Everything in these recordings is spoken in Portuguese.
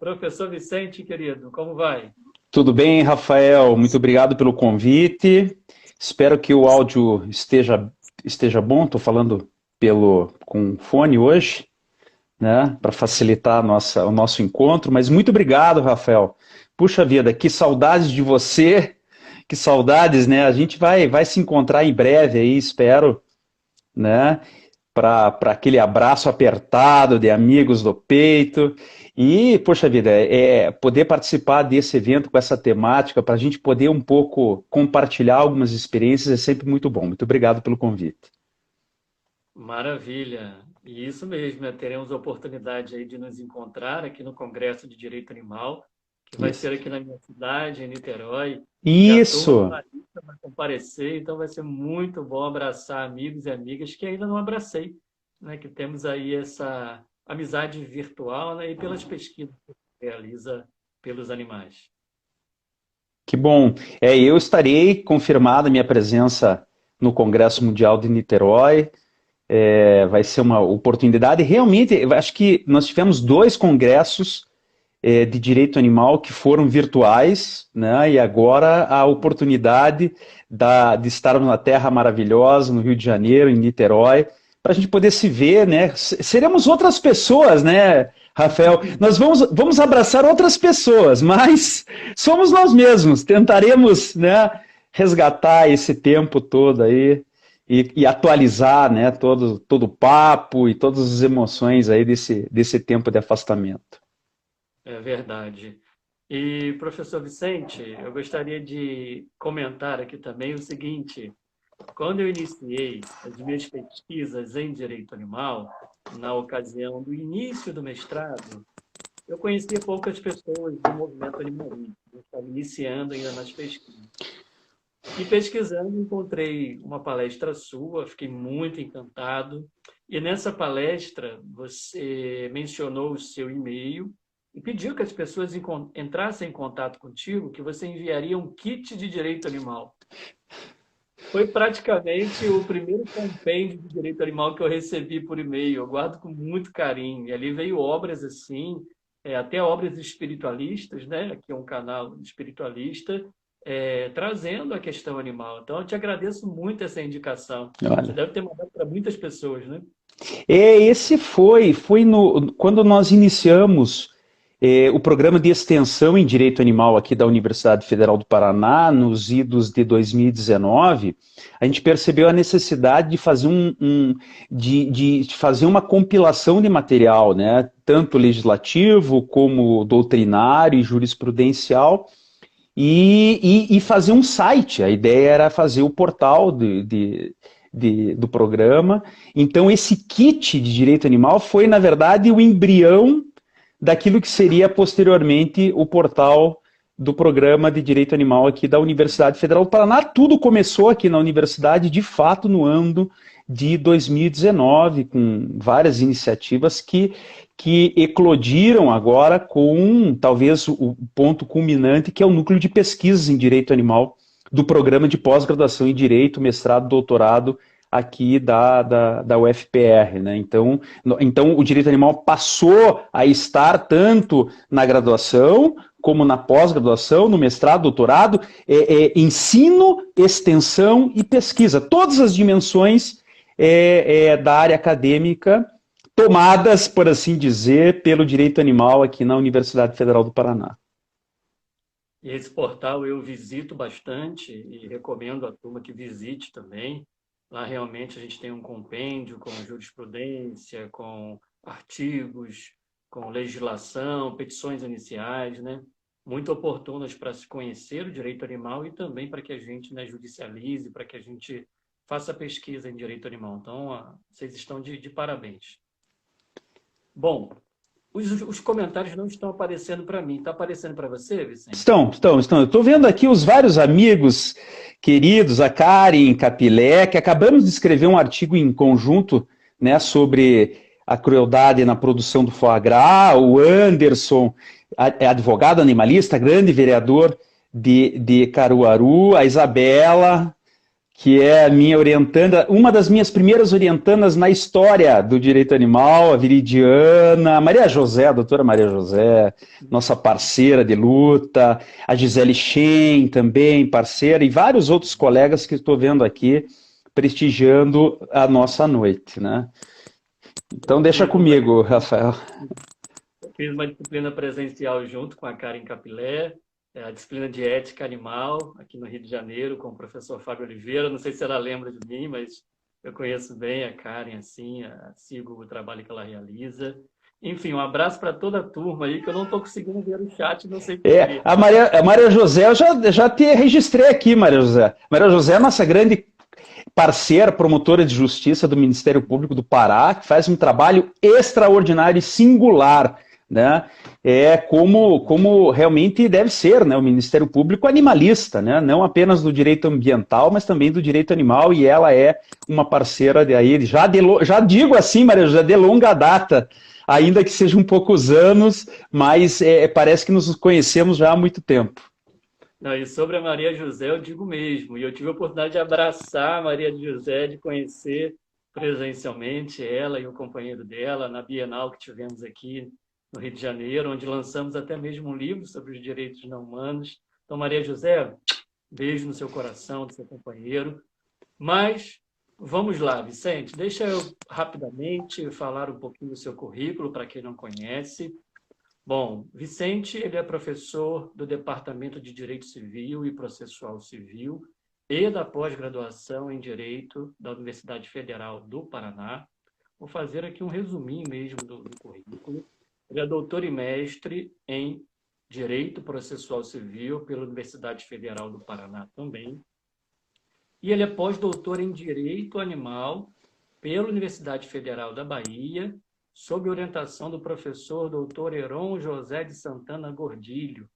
Professor Vicente, querido, como vai? Tudo bem, Rafael? Muito obrigado pelo convite. Espero que o áudio esteja bom. Estou falando com fone hoje, né, para facilitar o nosso encontro. Mas muito obrigado, Rafael. Puxa vida, que saudades de você, que saudades, né? A gente vai se encontrar em breve aí, espero, né? Para aquele abraço apertado de amigos do peito. E, poxa vida, poder participar desse evento com essa temática, para a gente poder um pouco compartilhar algumas experiências, é sempre muito bom. Muito obrigado pelo convite. Maravilha. E isso mesmo, né? Teremos a oportunidade aí de nos encontrar aqui no Congresso de Direito Animal, que vai Isso. ser aqui na minha cidade, em Niterói, e a turma Isso. Marista vai comparecer, então vai ser muito bom abraçar amigos e amigas que ainda não abracei, né? Que temos aí essa amizade virtual, né? E pelas pesquisas que se realiza pelos animais. Que bom. Eu estarei confirmada a minha presença no Congresso Mundial de Niterói. Vai ser uma oportunidade. Realmente, eu acho que nós tivemos dois congressos de direito animal que foram virtuais, né? E agora a oportunidade de estarmos na Terra Maravilhosa, no Rio de Janeiro, em Niterói, para a gente poder se ver, né? Seremos outras pessoas, né, Rafael? Nós vamos abraçar outras pessoas, mas somos nós mesmos. Tentaremos, né, resgatar esse tempo todo aí e atualizar, né, todo o papo e todas as emoções aí desse tempo de afastamento. É verdade. E, professor Vicente, eu gostaria de comentar aqui também o seguinte: quando eu iniciei as minhas pesquisas em direito animal, na ocasião do início do mestrado, eu conhecia poucas pessoas do movimento animalista. Eu estava iniciando ainda nas pesquisas. E pesquisando, encontrei uma palestra sua, fiquei muito encantado. E nessa palestra, você mencionou o seu e-mail e pediu que as pessoas entrassem em contato contigo, que você enviaria um kit de direito animal. Foi praticamente o primeiro compêndio de direito animal que eu recebi por e-mail. Eu guardo com muito carinho. E ali veio obras assim, até obras espiritualistas, né? Aqui é um canal espiritualista, trazendo a questão animal. Então, eu te agradeço muito essa indicação. Você Olha. deve ter mandado para muitas pessoas, né? Esse foi quando nós iniciamos o programa de extensão em Direito Animal aqui da Universidade Federal do Paraná, nos idos de 2019, a gente percebeu a necessidade de fazer de fazer uma compilação de material, né, tanto legislativo como doutrinário e jurisprudencial, e fazer um site. A ideia era fazer o portal do programa. Então, esse kit de direito animal foi, na verdade, o embrião daquilo que seria posteriormente o portal do programa de direito animal aqui da Universidade Federal do Paraná. Tudo começou aqui na universidade, de fato, no ano de 2019, com várias iniciativas que eclodiram agora com, talvez, o ponto culminante, que é o núcleo de pesquisas em direito animal do programa de pós-graduação em Direito, mestrado, doutorado aqui da UFPR, né? Então, o direito animal passou a estar tanto na graduação como na pós-graduação, no mestrado, doutorado, ensino, extensão e pesquisa. Todas as dimensões da área acadêmica tomadas, por assim dizer, pelo direito animal aqui na Universidade Federal do Paraná. E esse portal eu visito bastante e recomendo à turma que visite também. Lá realmente a gente tem um compêndio com jurisprudência, com artigos, com legislação, petições iniciais, né? Muito oportunas para se conhecer o direito animal e também para que a gente, né, judicialize, para que a gente faça pesquisa em direito animal. Então, vocês estão de parabéns. Bom, os comentários não estão aparecendo para mim. Está aparecendo para você, Vicente? Estão. Eu estou vendo aqui os vários amigos queridos, a Karen Capilé, que acabamos de escrever um artigo em conjunto, né, sobre a crueldade na produção do foie gras, o Anderson, advogado animalista, grande vereador de Caruaru, a Isabela, que é a minha orientanda, uma das minhas primeiras orientandas na história do direito animal, a Viridiana, a Maria José, a doutora Maria José, nossa parceira de luta, a Gisele Shen também, parceira, e vários outros colegas que estou vendo aqui prestigiando a nossa noite, né? Então deixa comigo, Rafael. Eu fiz uma disciplina presencial junto com a Karen Capilé, a disciplina de ética animal, aqui no Rio de Janeiro, com o professor Fábio Oliveira. Não sei se ela lembra de mim, mas eu conheço bem a Karen, assim, sigo o trabalho que ela realiza. Enfim, um abraço para toda a turma aí, que eu não estou conseguindo ver o chat, não sei porquê. A Maria José, eu já te registrei aqui, Maria José. Maria José é nossa grande parceira, promotora de justiça do Ministério Público do Pará, que faz um trabalho extraordinário e singular, né? Como realmente deve ser, né? O Ministério Público animalista, né? Não apenas do direito ambiental, mas também do direito animal, e ela é uma parceira de aí, já digo assim, Maria José, de longa data, ainda que sejam poucos anos, mas parece que nos conhecemos já há muito tempo. Não, e sobre a Maria José, eu digo mesmo, e eu tive a oportunidade de abraçar a Maria José, de conhecer presencialmente ela e o companheiro dela na Bienal que tivemos aqui no Rio de Janeiro, onde lançamos até mesmo um livro sobre os direitos não humanos. Então, Maria José, beijo no seu coração, do seu companheiro. Mas, vamos lá, Vicente, deixa eu rapidamente falar um pouquinho do seu currículo, para quem não conhece. Bom, Vicente, ele é professor do Departamento de Direito Civil e Processual Civil e da pós-graduação em Direito da Universidade Federal do Paraná. Vou fazer aqui um resuminho mesmo do currículo. Ele é doutor e mestre em Direito Processual Civil pela Universidade Federal do Paraná também. E ele é pós-doutor em Direito Animal pela Universidade Federal da Bahia, sob orientação do professor doutor Heron José de Santana Gordilho.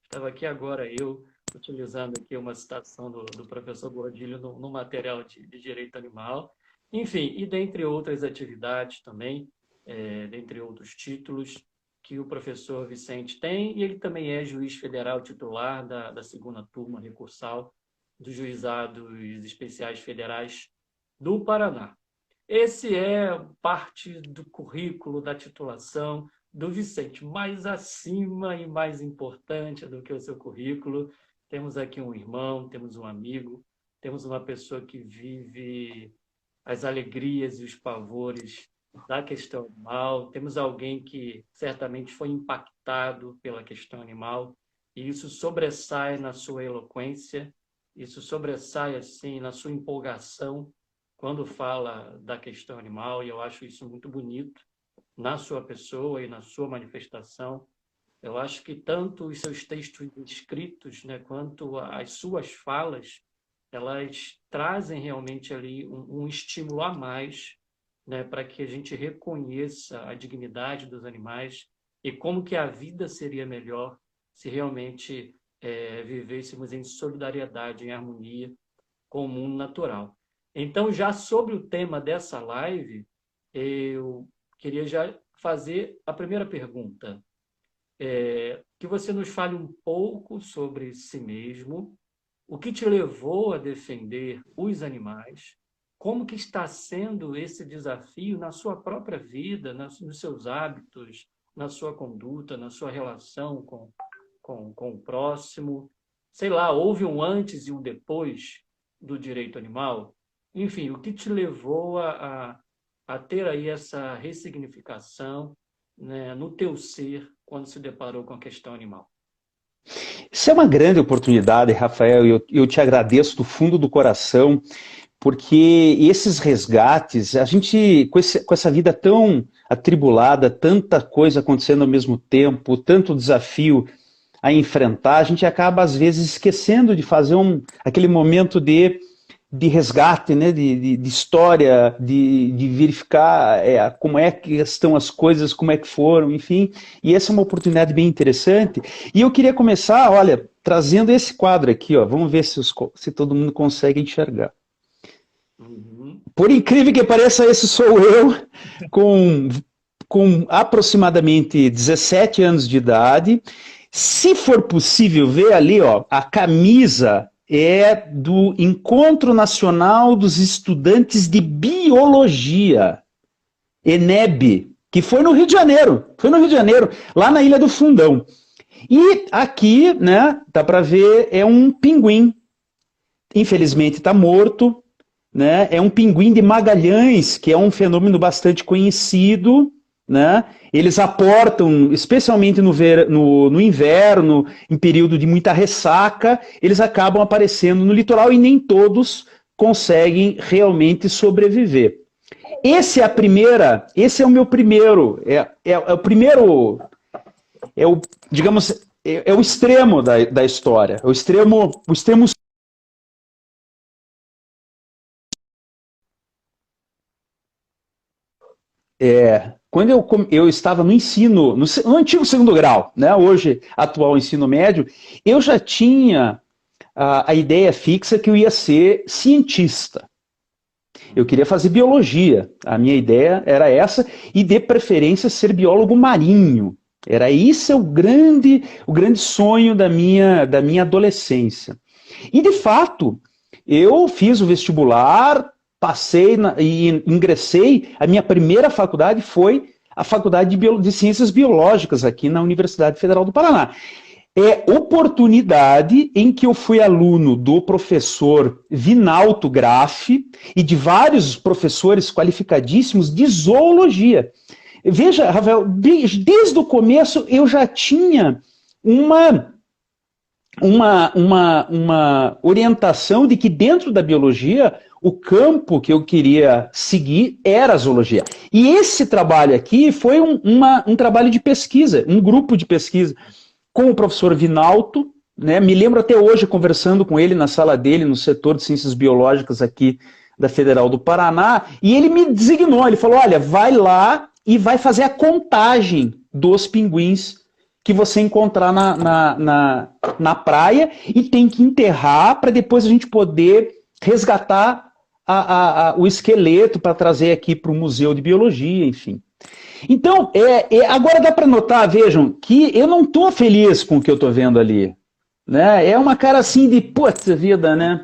Estava aqui agora eu, utilizando aqui uma citação do professor Gordilho no material de Direito Animal. Enfim, e dentre outras atividades também, dentre outros títulos que o professor Vicente tem, e ele também é juiz federal titular da segunda turma recursal dos Juizados Especiais Federais do Paraná. Esse é parte do currículo, da titulação do Vicente, mas acima e mais importante do que o seu currículo, temos aqui um irmão, temos um amigo, temos uma pessoa que vive as alegrias e os pavores da questão animal, temos alguém que certamente foi impactado pela questão animal, e isso sobressai na sua eloquência, isso sobressai assim na sua empolgação quando fala da questão animal, e eu acho isso muito bonito na sua pessoa e na sua manifestação. Eu acho que tanto os seus textos escritos, né, quanto as suas falas, elas trazem realmente ali um estímulo a mais, né, para que a gente reconheça a dignidade dos animais e como que a vida seria melhor se realmente vivêssemos em solidariedade, em harmonia com o mundo natural. Então, já sobre o tema dessa live, eu queria já fazer a primeira pergunta. Que você nos fale um pouco sobre si mesmo, o que te levou a defender os animais, como que está sendo esse desafio na sua própria vida, nos seus hábitos, na sua conduta, na sua relação com o próximo. Sei lá, houve um antes e um depois do direito animal? Enfim, o que te levou a ter aí essa ressignificação, né, no teu ser quando se deparou com a questão animal? Isso é uma grande oportunidade, Rafael, e eu te agradeço do fundo do coração, porque esses resgates, a gente, com essa vida tão atribulada, tanta coisa acontecendo ao mesmo tempo, tanto desafio a enfrentar, a gente acaba, às vezes, esquecendo de fazer aquele momento de resgate, né, de história, de verificar como é que estão as coisas, como é que foram, enfim, e essa é uma oportunidade bem interessante. E eu queria começar, olha, trazendo esse quadro aqui, ó, vamos ver se todo mundo consegue enxergar. Uhum. Por incrível que pareça, esse sou eu, com aproximadamente 17 anos de idade. Se for possível ver ali, ó, a camisa é do Encontro Nacional dos Estudantes de Biologia, ENEB, que foi no Rio de Janeiro, lá na Ilha do Fundão. E aqui, né, dá para ver, é um pinguim. Infelizmente está morto, né? É um pinguim de Magalhães, que é um fenômeno bastante conhecido, né? Eles aportam, especialmente no inverno, em período de muita ressaca, eles acabam aparecendo no litoral e nem todos conseguem realmente sobreviver. Esse é o meu primeiro, o primeiro, digamos, é o extremo da história, o extremo quando eu estava no ensino, no antigo segundo grau, né, hoje atual ensino médio, eu já tinha a ideia fixa que eu ia ser cientista. Eu queria fazer biologia, a minha ideia era essa, e de preferência ser biólogo marinho. Era esse o grande sonho da minha adolescência. E de fato, eu fiz o vestibular, passei e ingressei, a minha primeira faculdade foi a Faculdade de Ciências Biológicas aqui na Universidade Federal do Paraná. É oportunidade em que eu fui aluno do professor Vinalto Graffi e de vários professores qualificadíssimos de zoologia. Veja, Rafael, desde o começo eu já tinha uma orientação de que dentro da biologia o campo que eu queria seguir era a zoologia. E esse trabalho aqui foi um trabalho de pesquisa, um grupo de pesquisa com o professor Vinalto, né? Me lembro até hoje conversando com ele na sala dele, no setor de ciências biológicas aqui da Federal do Paraná, e ele me designou, ele falou, olha, vai lá e vai fazer a contagem dos pinguins que você encontrar na praia e tem que enterrar para depois a gente poder resgatar o esqueleto para trazer aqui para o Museu de Biologia, enfim. Então, agora dá para notar, vejam, que eu não estou feliz com o que eu estou vendo ali. Né? É uma cara assim de, putz, vida, né?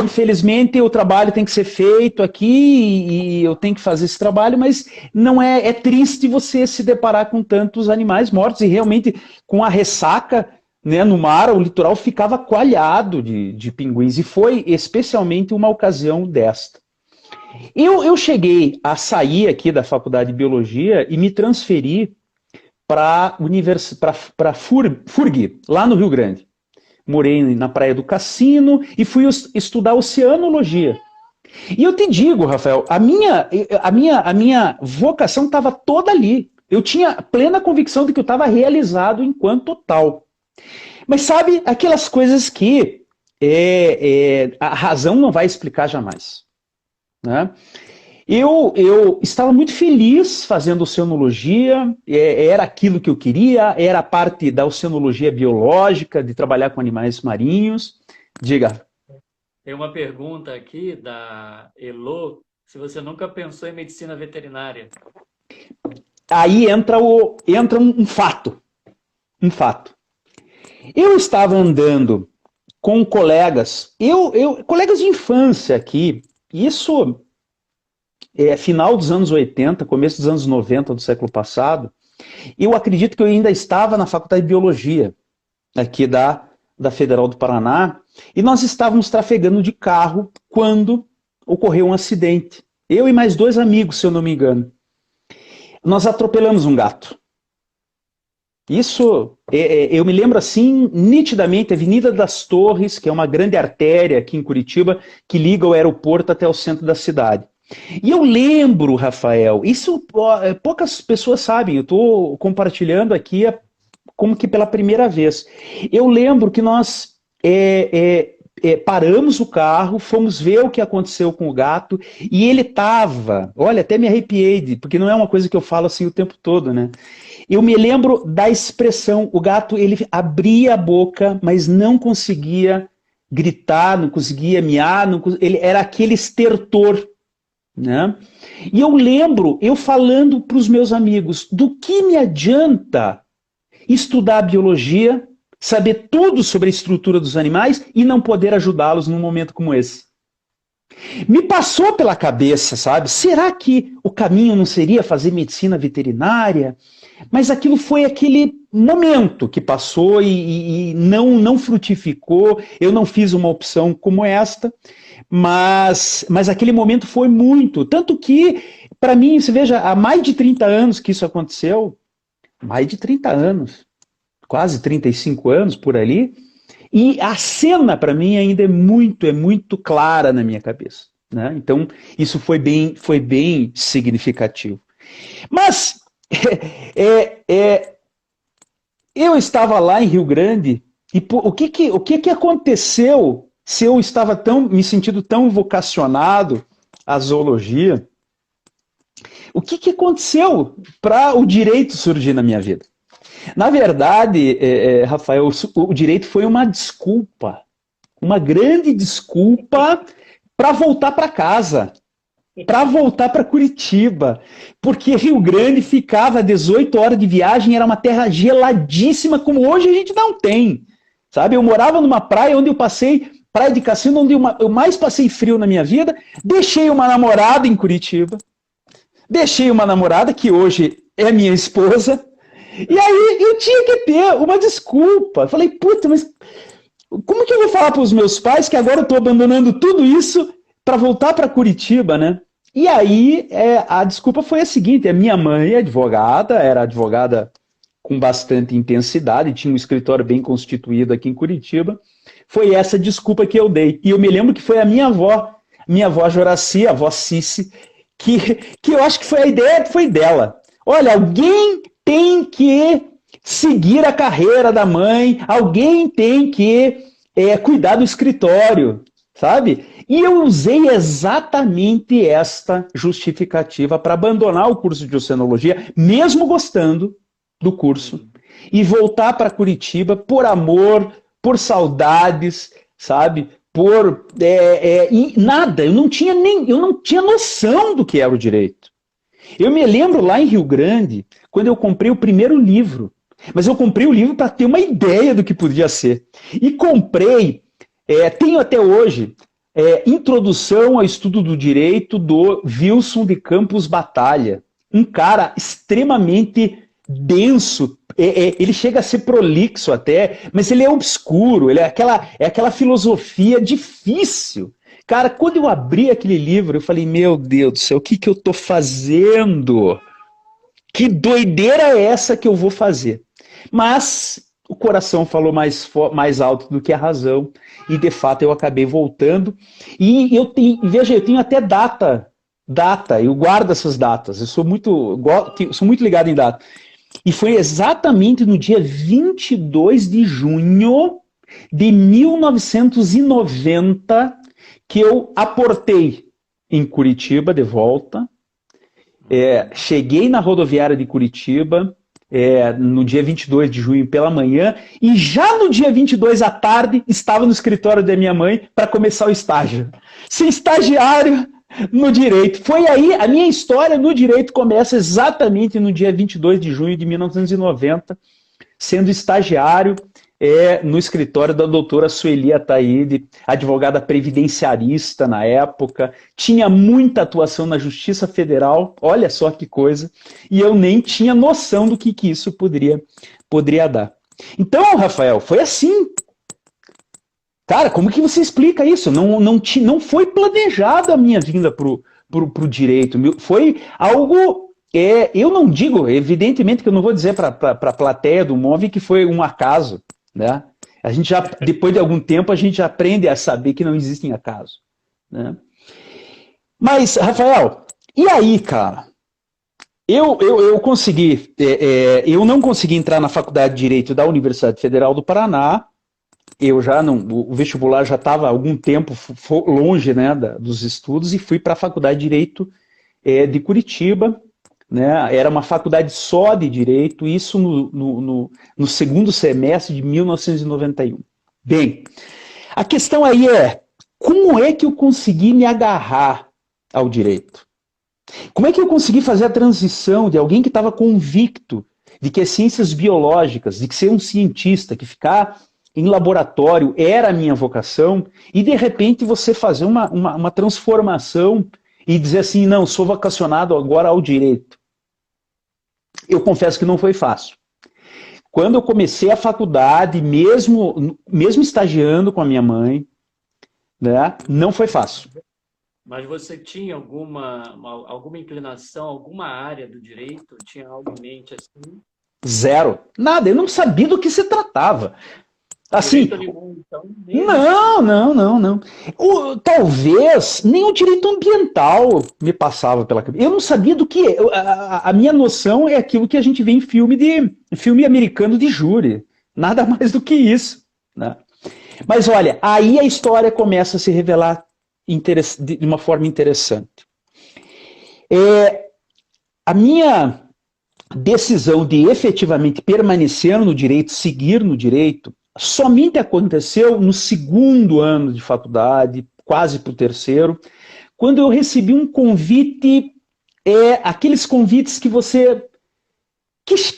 Infelizmente o trabalho tem que ser feito aqui e eu tenho que fazer esse trabalho, mas não é triste você se deparar com tantos animais mortos e realmente com a ressaca, né, no mar, o litoral ficava coalhado de pinguins e foi especialmente uma ocasião desta. Eu cheguei a sair aqui da Faculdade de Biologia e me transferi para FURG, lá no Rio Grande. Morei na Praia do Cassino e fui estudar oceanologia. E eu te digo, Rafael, a minha vocação estava toda ali. Eu tinha plena convicção de que eu estava realizado enquanto tal. Mas sabe, aquelas coisas que a razão não vai explicar jamais. Né? Eu estava muito feliz fazendo oceanologia, era aquilo que eu queria, era a parte da oceanologia biológica, de trabalhar com animais marinhos. Diga. Tem uma pergunta aqui da Elo, se você nunca pensou em medicina veterinária. Aí entra um fato. Um fato. Eu estava andando com colegas, colegas de infância aqui, isso final dos anos 80, começo dos anos 90 do século passado, eu acredito que eu ainda estava na Faculdade de Biologia, aqui da Federal do Paraná, e nós estávamos trafegando de carro quando ocorreu um acidente. Eu e mais 2 amigos, se eu não me engano. Nós atropelamos um gato. Isso, eu me lembro assim, nitidamente, a Avenida das Torres, que é uma grande artéria aqui em Curitiba, que liga o aeroporto até o centro da cidade. E eu lembro, Rafael, isso poucas pessoas sabem, eu estou compartilhando aqui como que pela primeira vez. Eu lembro que nós paramos o carro, fomos ver o que aconteceu com o gato, e ele estava, olha, até me arrepiei, porque não é uma coisa que eu falo assim o tempo todo, né? Eu me lembro da expressão, o gato, ele abria a boca, mas não conseguia gritar, não conseguia miar, ele era aquele estertor, né? E eu lembro, eu falando para os meus amigos, do que me adianta estudar biologia saber tudo sobre a estrutura dos animais e não poder ajudá-los num momento como esse. Me passou pela cabeça, sabe? Será que o caminho não seria fazer medicina veterinária? Mas aquilo foi aquele momento que passou e não frutificou. Eu não fiz uma opção como esta, mas aquele momento foi muito. Tanto que, para mim, você veja, há mais de 30 anos que isso aconteceu, mais de 30 anos, quase 35 anos por ali, e a cena, para mim, ainda é muito clara na minha cabeça. Né? Então, isso foi bem significativo. Mas, eu estava lá em Rio Grande, e o que aconteceu se eu estava me sentindo tão vocacionado à zoologia? O que aconteceu para o direito surgir na minha vida? Na verdade, Rafael, o direito foi uma desculpa, uma grande desculpa para voltar para casa, para voltar para Curitiba, porque Rio Grande ficava 18 horas de viagem, era uma terra geladíssima, como hoje a gente não tem, sabe? Eu morava numa praia onde eu passei, praia de Cassino, onde eu mais passei frio na minha vida, deixei uma namorada em Curitiba, deixei uma namorada que hoje é minha esposa, e aí eu tinha que ter uma desculpa. Eu falei, puta, mas como que eu vou falar para os meus pais que agora eu estou abandonando tudo isso para voltar para Curitiba, né? E aí a desculpa foi a seguinte, a minha mãe é advogada, era advogada com bastante intensidade, tinha um escritório bem constituído aqui em Curitiba, foi essa desculpa que eu dei. E eu me lembro que foi a minha avó Joraci, a avó Cici, que eu acho que foi a ideia foi dela. Olha, alguém tem que seguir a carreira da mãe, alguém tem que cuidar do escritório, sabe? E eu usei exatamente esta justificativa para abandonar o curso de oceanologia, mesmo gostando do curso, e voltar para Curitiba por amor, por saudades, sabe? E nada, eu não tinha noção do que era o direito. Eu me lembro lá em Rio Grande, quando eu comprei o primeiro livro, mas eu comprei o livro para ter uma ideia do que podia ser. E comprei, tenho até hoje, Introdução ao Estudo do Direito, do Wilson de Campos Batalha. Um cara extremamente denso, ele chega a ser prolixo até, mas ele é obscuro, ele é aquela filosofia difícil. Cara, quando eu abri aquele livro, eu falei, meu Deus do céu, o que eu estou fazendo? Que doideira é essa que eu vou fazer? Mas o coração falou mais alto do que a razão, e de fato eu acabei voltando. E veja, eu tenho até data, eu guardo essas datas, eu sou muito ligado em data. E foi exatamente no dia 22 de junho de 1990 que eu aportei em Curitiba de volta, cheguei na rodoviária de Curitiba no dia 22 de junho pela manhã, e já no dia 22 à tarde estava no escritório da minha mãe para começar o estágio. Ser estagiário no direito. Foi aí, a minha história no direito começa exatamente no dia 22 de junho de 1990, sendo estagiário no escritório da doutora Sueli Ataíde, advogada previdenciarista na época, tinha muita atuação na Justiça Federal, olha só que coisa, e eu nem tinha noção do que isso poderia dar. Então, Rafael, foi assim. Cara, como que você explica isso? Não foi planejado a minha vinda pro direito, foi algo... eu não digo, evidentemente que eu não vou dizer para a plateia do MOVE que foi um acaso, né? A gente já, depois de algum tempo, a gente já aprende a saber que não existem acasos, né? Mas, Rafael, e aí, cara? Eu consegui, eu não consegui entrar na Faculdade de Direito da Universidade Federal do Paraná. Eu já não, o vestibular já estava há algum tempo longe, né, dos estudos, e fui para a Faculdade de Direito de Curitiba, né? Era uma faculdade só de Direito, isso no segundo semestre de 1991. Bem, a questão aí é, como é que eu consegui me agarrar ao direito? Como é que eu consegui fazer a transição de alguém que estava convicto de que as ciências biológicas, de que ser um cientista, que ficar em laboratório era a minha vocação, e de repente você fazer uma transformação e dizer assim, não, sou vocacionado agora ao direito. Eu confesso que não foi fácil. Quando eu comecei a faculdade, mesmo estagiando com a minha mãe, né, não foi fácil. Mas você tinha alguma inclinação, alguma área do direito? Tinha algo em mente assim? Zero. Nada, eu não sabia do que se tratava. Assim, Direito animal, então, nem existia. não. Talvez nem o direito ambiental me passava pela cabeça. Eu não sabia do que. A minha noção é aquilo que a gente vê em filme americano de júri. Nada mais do que isso. Né? Mas olha, aí a história começa a se revelar de uma forma interessante. A minha decisão de efetivamente permanecer no direito, seguir no direito, somente aconteceu no segundo ano de faculdade, quase para o terceiro, quando eu recebi um convite, aqueles convites que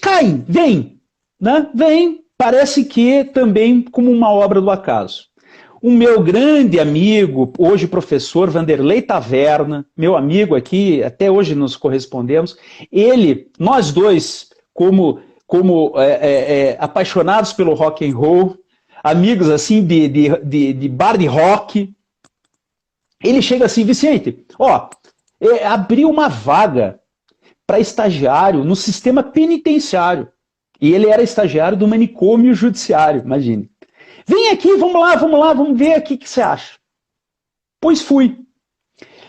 caem, vem, né? Vem, parece que também como uma obra do acaso. O meu grande amigo, hoje professor Vanderlei Taverna, meu amigo aqui, até hoje nos correspondemos, nós dois, como apaixonados pelo rock and roll, amigos assim de bar de rock, ele chega assim, Vicente, abriu uma vaga para estagiário no sistema penitenciário. E ele era estagiário do manicômio judiciário, imagine. Vem aqui, vamos lá, vamos ver aqui o que você acha. Pois fui.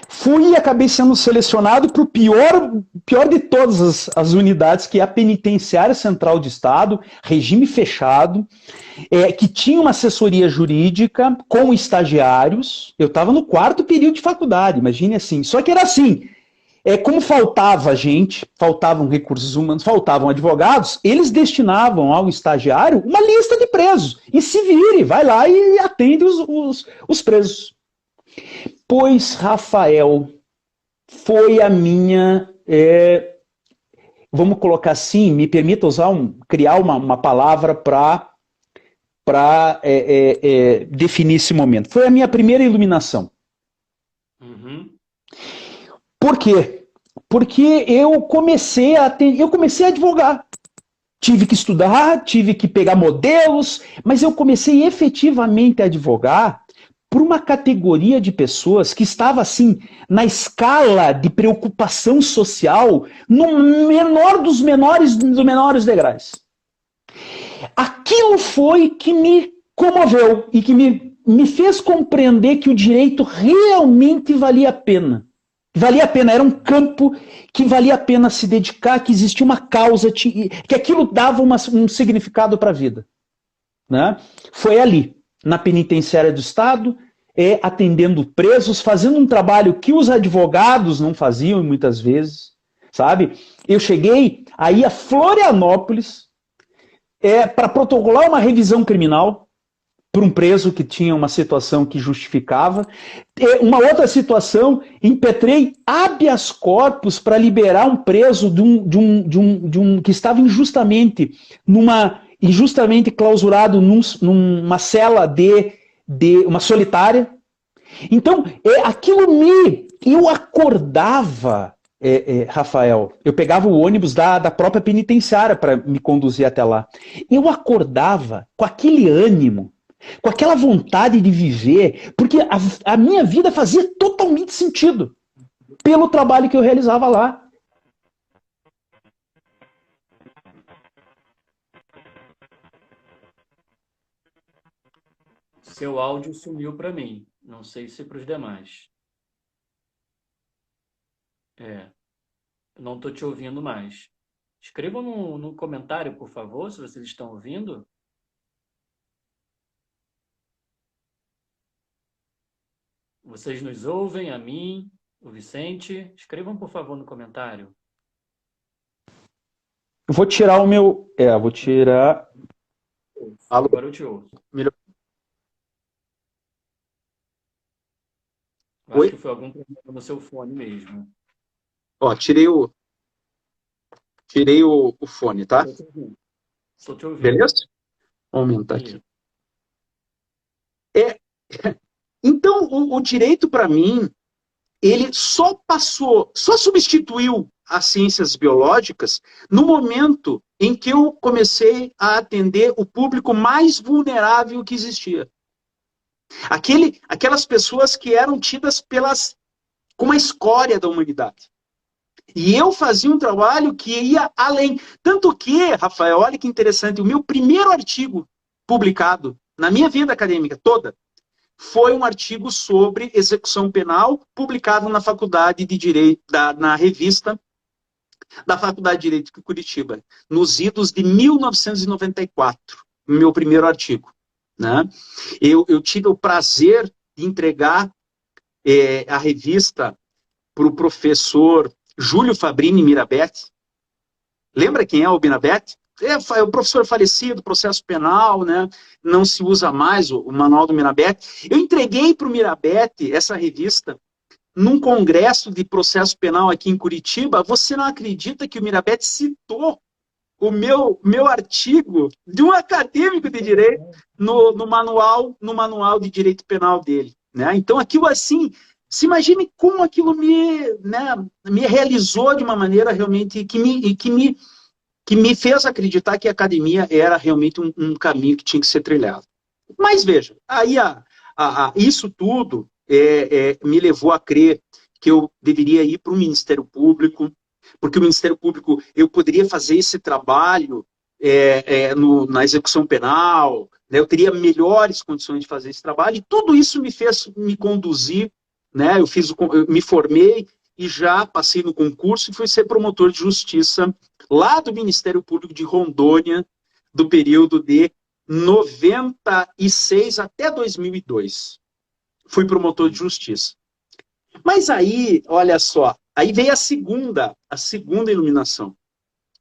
Fui e acabei sendo selecionado para o pior de todas as unidades, que é a Penitenciária Central de Estado, regime fechado, que tinha uma assessoria jurídica com estagiários. Eu estava no quarto período de faculdade, imagine assim. Só que era assim, como faltava gente, faltavam recursos humanos, faltavam advogados, eles destinavam ao estagiário uma lista de presos. E se vire, vai lá e atende os presos. Pois, Rafael, foi a minha. Vamos colocar assim, me permita criar uma palavra para definir esse momento. Foi a minha primeira iluminação. Uhum. Por quê? Porque eu comecei a advogar. Tive que estudar, tive que pegar modelos, mas eu comecei efetivamente a advogar por uma categoria de pessoas que estava assim na escala de preocupação social no menor dos menores degraus. Aquilo foi que me comoveu e que me fez compreender que o direito realmente valia a pena. Valia a pena, era um campo que valia a pena se dedicar, que existia uma causa, que aquilo dava um significado para a vida. Né? Foi ali, na penitenciária do Estado, atendendo presos, fazendo um trabalho que os advogados não faziam muitas vezes, sabe? Eu cheguei aí a Florianópolis para protocolar uma revisão criminal para um preso que tinha uma situação que justificava. Uma outra situação, impetrei habeas corpus para liberar um preso que estava injustamente clausurado numa cela de uma solitária. Então, eu acordava, Rafael, eu pegava o ônibus da própria penitenciária para me conduzir até lá. Eu acordava com aquele ânimo, com aquela vontade de viver, porque a minha vida fazia totalmente sentido pelo trabalho que eu realizava lá. Seu áudio sumiu para mim. Não sei se para os demais. Não estou te ouvindo mais. Escrevam no comentário, por favor, se vocês estão ouvindo. Vocês nos ouvem, a mim, o Vicente? Escrevam, por favor, no comentário. Eu vou tirar o meu. Vou tirar. Alô? Agora eu te ouço. Acho que foi algum problema no seu fone mesmo. Tirei o. Tirei o fone, tá? Estou te ouvindo. Estou te ouvindo. Beleza? Vou aumentar aqui. Isso. É, então, o direito, para mim, ele só substituiu as ciências biológicas no momento em que eu comecei a atender o público mais vulnerável que existia. Aquelas pessoas que eram tidas como a escória da humanidade. E eu fazia um trabalho que ia além. Tanto que, Rafael, olha que interessante, o meu primeiro artigo publicado na minha vida acadêmica toda foi um artigo sobre execução penal, publicado na Faculdade de Direito, na revista da Faculdade de Direito de Curitiba, nos idos de 1994, meu primeiro artigo. Né? Eu tive o prazer de entregar a revista para o professor Júlio Fabrini Mirabete. Lembra quem é o Mirabete? É o professor falecido, processo penal, né? Não se usa mais o manual do Mirabete. Eu entreguei para o Mirabete essa revista num congresso de processo penal aqui em Curitiba. Você não acredita que o Mirabete citou o meu artigo de um acadêmico de direito no manual de direito penal dele, né? Então, aquilo assim, se imagine como aquilo me realizou de uma maneira realmente que me fez acreditar que a academia era realmente um caminho que tinha que ser trilhado. Mas veja, aí isso tudo me levou a crer que eu deveria ir para o Ministério Público, porque o Ministério Público, eu poderia fazer esse trabalho na execução penal, né, eu teria melhores condições de fazer esse trabalho, e tudo isso me fez me conduzir, né, eu me formei e já passei no concurso e fui ser promotor de justiça lá do Ministério Público de Rondônia, do período de 96 até 2002. Fui promotor de justiça. Mas aí, olha só, aí veio a segunda iluminação,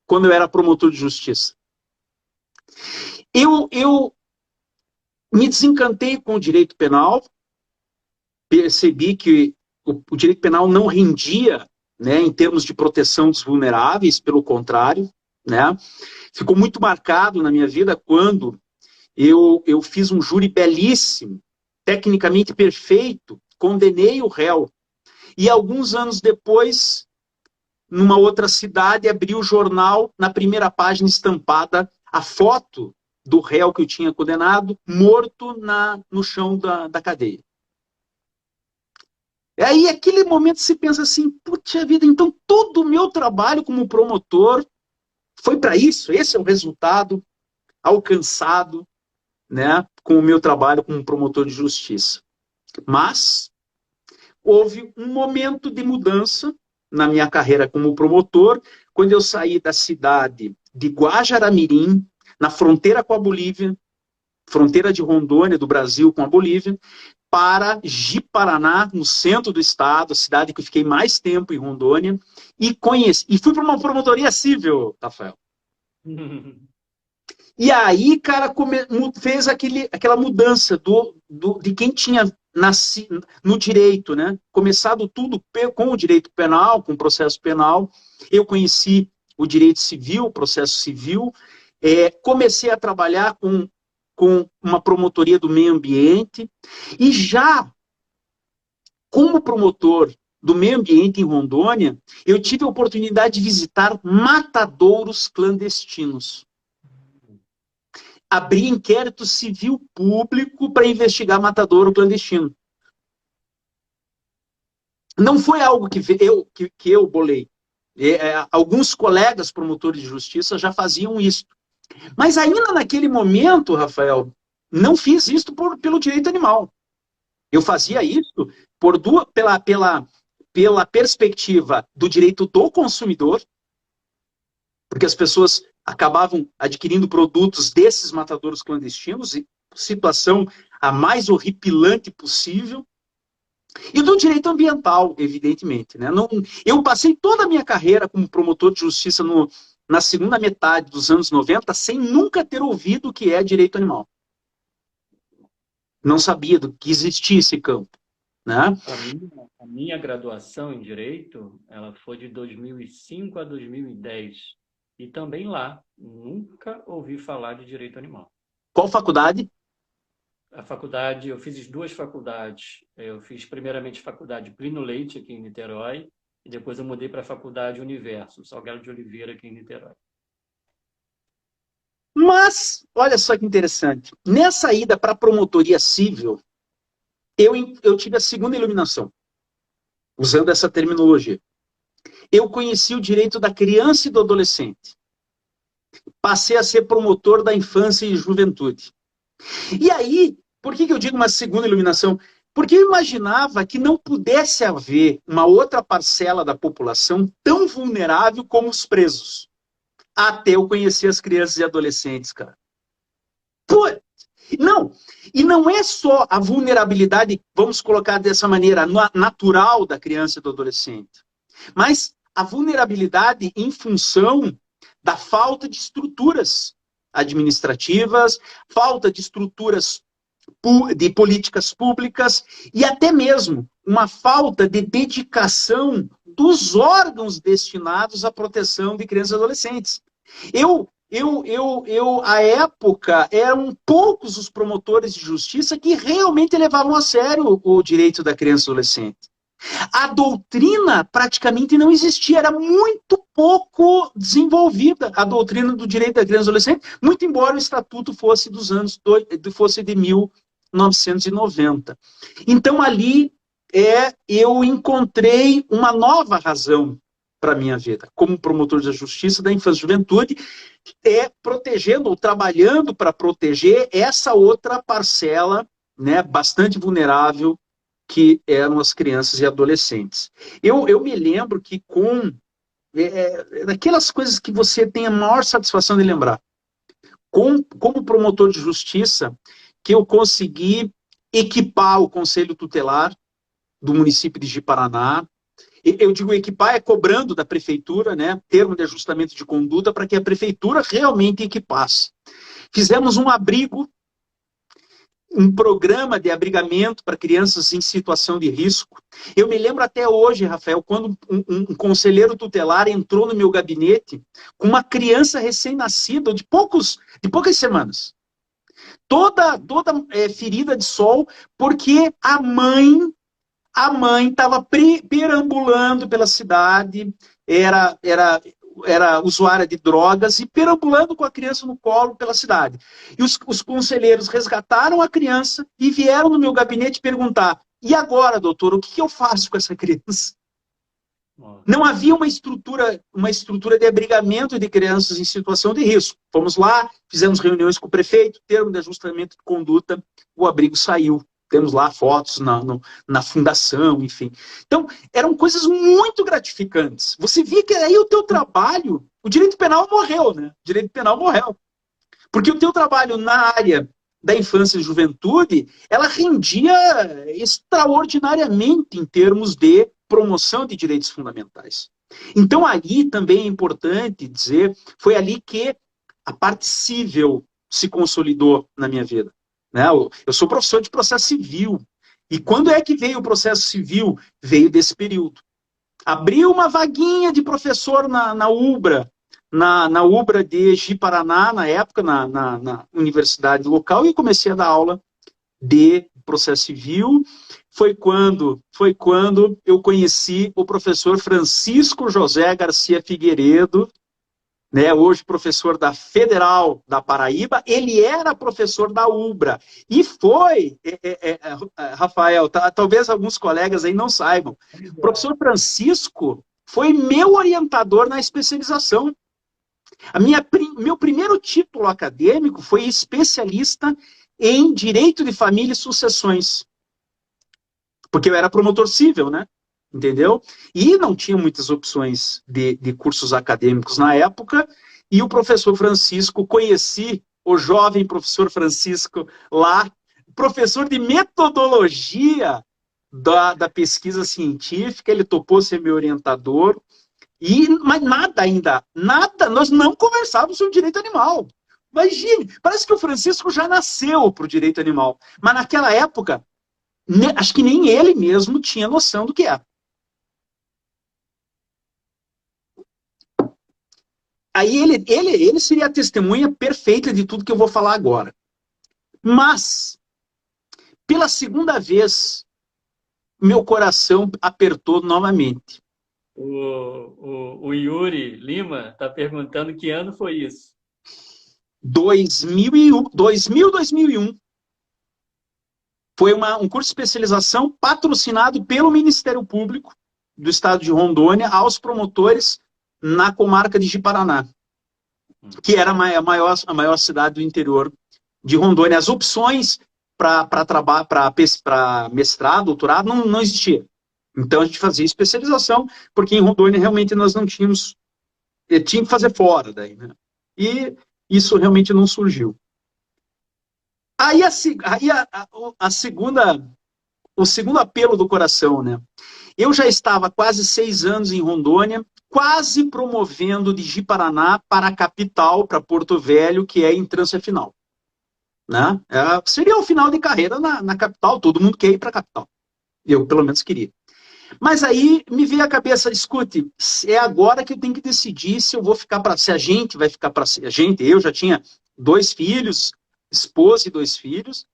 quando eu era promotor de justiça. Eu me desencantei com o direito penal, percebi que o direito penal não rendia, né, em termos de proteção dos vulneráveis, pelo contrário, né? Ficou muito marcado na minha vida quando eu fiz um júri belíssimo, tecnicamente perfeito, condenei o réu. E alguns anos depois, numa outra cidade, abri o jornal, na primeira página estampada, a foto do réu que eu tinha condenado, morto no chão da cadeia. E aí, aquele momento, se pensa assim, puxa vida, então todo o meu trabalho como promotor foi para isso? Esse é o resultado alcançado, né, com o meu trabalho como promotor de justiça. Mas houve um momento de mudança na minha carreira como promotor, quando eu saí da cidade de Guajará-Mirim, na fronteira com a Bolívia, fronteira de Rondônia, do Brasil com a Bolívia, para Ji-Paraná, no centro do estado, a cidade que eu fiquei mais tempo em Rondônia, e fui para uma promotoria civil, Rafael. E aí, cara, fez aquela mudança de quem tinha nascido no direito, né? Começado tudo com o direito penal, com o processo penal. Eu conheci o direito civil, o processo civil. Comecei a trabalhar com uma promotoria do meio ambiente. E já, como promotor do meio ambiente em Rondônia, eu tive a oportunidade de visitar matadouros clandestinos. Abrir inquérito civil público para investigar matadouro clandestino. Não foi algo que eu bolei. Alguns colegas promotores de justiça já faziam isso. Mas ainda naquele momento, Rafael, não fiz isso pelo direito animal. Eu fazia isso pela perspectiva do direito do consumidor, porque as pessoas acabavam adquirindo produtos desses matadouros clandestinos, e situação a mais horripilante possível, e do direito ambiental, evidentemente. Né? Eu passei toda a minha carreira como promotor de justiça na segunda metade dos anos 90 sem nunca ter ouvido o que é direito animal. Não sabia que existia esse campo. Né? A minha graduação em Direito, ela foi de 2005 a 2010. E também lá, nunca ouvi falar de direito animal. Qual faculdade? A faculdade, eu fiz 2 faculdades. Eu fiz primeiramente faculdade Plínio Leite, aqui em Niterói, e depois eu mudei para a faculdade Universo, Salgado de Oliveira, aqui em Niterói. Mas, olha só que interessante. Nessa ida para a promotoria civil, eu tive a segunda iluminação, usando essa terminologia. Eu conheci o direito da criança e do adolescente. Passei a ser promotor da infância e juventude. E aí, por que eu digo uma segunda iluminação? Porque eu imaginava que não pudesse haver uma outra parcela da população tão vulnerável como os presos. Até eu conhecer as crianças e adolescentes, cara. Pô, não, e não é só a vulnerabilidade, vamos colocar dessa maneira, natural da criança e do adolescente, mas a vulnerabilidade em função da falta de estruturas administrativas, falta de estruturas de políticas públicas e até mesmo uma falta de dedicação dos órgãos destinados à proteção de crianças e adolescentes. À época, eram poucos os promotores de justiça que realmente levavam a sério o direito da criança e adolescente. A doutrina praticamente não existia, era muito pouco desenvolvida a doutrina do direito da criança e adolescente, muito embora o estatuto fosse fosse de 1990. Então ali eu encontrei uma nova razão para a minha vida, como promotor da justiça da infância e juventude, protegendo ou trabalhando para proteger essa outra parcela, né, bastante vulnerável, que eram as crianças e adolescentes. Eu me lembro que daquelas coisas que você tem a maior satisfação de lembrar, como promotor de justiça, que eu consegui equipar o Conselho Tutelar do município de Ji-Paraná. Eu digo equipar cobrando da prefeitura, né, termo de ajustamento de conduta para que a prefeitura realmente equipasse. Fizemos um abrigo, um programa de abrigamento para crianças em situação de risco. Eu me lembro até hoje, Rafael, quando um conselheiro tutelar entrou no meu gabinete com uma criança recém-nascida de poucas semanas. Toda ferida de sol, porque a mãe estava perambulando pela cidade, era usuária de drogas e perambulando com a criança no colo pela cidade. E os conselheiros resgataram a criança e vieram no meu gabinete perguntar: e agora, doutor, o que eu faço com essa criança? Não havia uma estrutura de abrigamento de crianças em situação de risco. Fomos lá, fizemos reuniões com o prefeito, termo de ajustamento de conduta, o abrigo saiu. Temos lá fotos na fundação, enfim. Então, eram coisas muito gratificantes. Você via que aí o teu trabalho, o direito penal morreu, né? O direito penal morreu. Porque o teu trabalho na área da infância e juventude, ela rendia extraordinariamente em termos de promoção de direitos fundamentais. Então, ali também é importante dizer, foi ali que a parte civil se consolidou na minha vida. Eu sou professor de processo civil. E quando é que veio o processo civil? Veio desse período. Abriu uma vaguinha de professor na UBRA, na UBRA de Ji-Paraná, na época, na universidade local, e comecei a dar aula de processo civil. Foi quando eu conheci o professor Francisco José Garcia Figueiredo, né, hoje professor da Federal da Paraíba. Ele era professor da UBRA. E foi, Rafael, talvez alguns colegas aí não saibam, o professor Francisco foi meu orientador na especialização. Meu primeiro título acadêmico foi especialista em Direito de Família e Sucessões. Porque eu era promotor civil, né? Entendeu? E não tinha muitas opções de cursos acadêmicos na época, e o professor Francisco, conheci o jovem professor Francisco lá, professor de metodologia da pesquisa científica, ele topou ser meu orientador, mas nada, nós não conversávamos sobre direito animal. Imagine, parece que o Francisco já nasceu para o direito animal, mas naquela época, acho que nem ele mesmo tinha noção do que era. aí ele seria a testemunha perfeita de tudo que eu vou falar agora. Mas, pela segunda vez, meu coração apertou novamente. O Yuri Lima está perguntando que ano foi isso. 2001. Foi um curso de especialização patrocinado pelo Ministério Público do Estado de Rondônia aos promotores na comarca de Ji-Paraná, que era a maior cidade do interior de Rondônia. As opções para mestrado, doutorado, não existia. Então a gente fazia especialização, porque em Rondônia realmente nós não tínhamos, tinha que fazer fora daí, né? E isso realmente não surgiu. Aí o segundo apelo do coração, né? Eu já estava quase 6 anos em Rondônia, quase promovendo de Ji-Paraná para a capital, para Porto Velho, que é em instância final. Né? Seria o final de carreira na capital, todo mundo quer ir para a capital. Eu, pelo menos, queria. Mas aí me veio a cabeça, escute, é agora que eu tenho que decidir se eu vou ficar para... Se a gente vai ficar para... Eu já tinha 2 filhos, esposa e 2 filhos.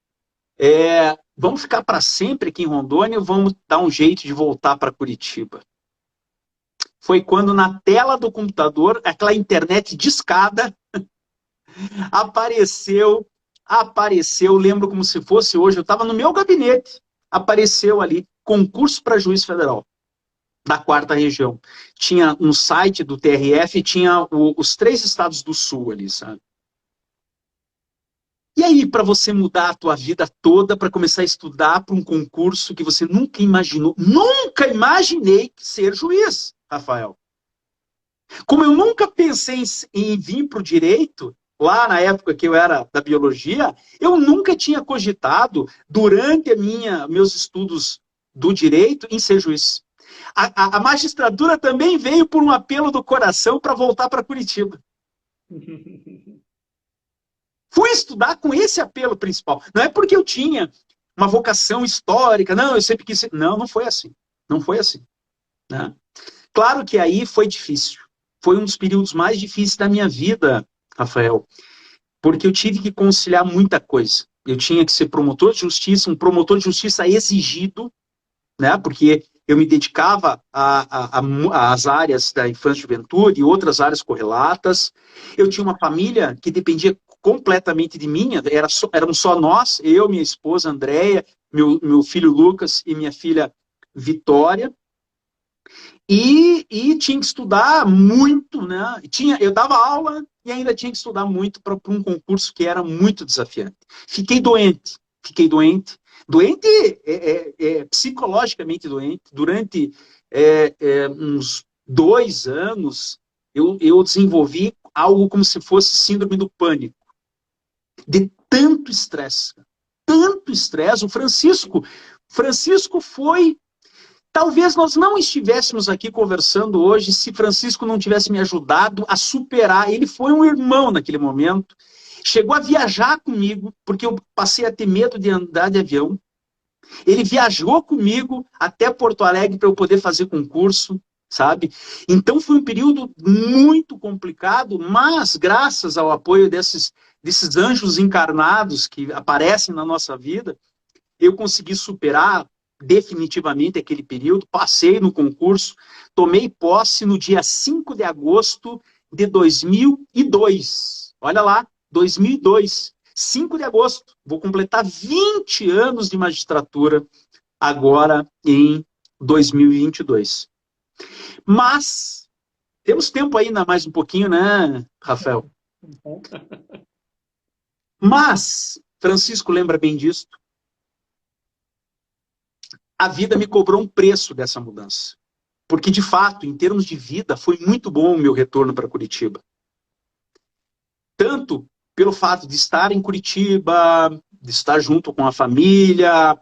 Vamos ficar para sempre aqui em Rondônia ou vamos dar um jeito de voltar para Curitiba? Foi quando na tela do computador, aquela internet discada, apareceu, lembro como se fosse hoje, eu estava no meu gabinete, apareceu ali, concurso para juiz federal, da 4ª região. Tinha um site do TRF, tinha os 3 estados do sul ali, sabe? E aí, para você mudar a tua vida toda, para começar a estudar para um concurso que você nunca imaginou, nunca imaginei ser juiz, Rafael. Como eu nunca pensei em vir para o direito, lá na época que eu era da biologia, eu nunca tinha cogitado, durante meus estudos do direito, em ser juiz. A magistratura também veio por um apelo do coração para voltar para Curitiba. Fui estudar com esse apelo principal. Não é porque eu tinha uma vocação histórica, não, eu sempre quis ser... Não foi assim. Não foi assim. Né? Claro que aí foi difícil. Foi um dos períodos mais difíceis da minha vida, Rafael, porque eu tive que conciliar muita coisa. Eu tinha que ser promotor de justiça, um promotor de justiça exigido, né? Porque eu me dedicava às áreas da infância e juventude e outras áreas correlatas. Eu tinha uma família que dependia completamente de mim, éramos só nós, eu, minha esposa Andréia, meu filho Lucas e minha filha Vitória. E tinha que estudar muito, né? Eu dava aula e ainda tinha que estudar muito para um concurso que era muito desafiante. Fiquei doente, psicologicamente doente. Durante uns 2 anos, eu desenvolvi algo como se fosse síndrome do pânico. De tanto estresse. O Francisco foi... Talvez nós não estivéssemos aqui conversando hoje se Francisco não tivesse me ajudado a superar. Ele foi um irmão naquele momento. Chegou a viajar comigo, porque eu passei a ter medo de andar de avião. Ele viajou comigo até Porto Alegre para eu poder fazer concurso, sabe? Então foi um período muito complicado, mas graças ao apoio desses anjos encarnados que aparecem na nossa vida, eu consegui superar definitivamente aquele período, passei no concurso, tomei posse no dia 5 de agosto de 2002. Olha lá, 2002, 5 de agosto. Vou completar 20 anos de magistratura agora em 2022. Mas, temos tempo ainda mais um pouquinho, né, Rafael? Mas, Francisco lembra bem disso, a vida me cobrou um preço dessa mudança. Porque, de fato, em termos de vida, foi muito bom o meu retorno para Curitiba. Tanto pelo fato de estar em Curitiba, de estar junto com a família,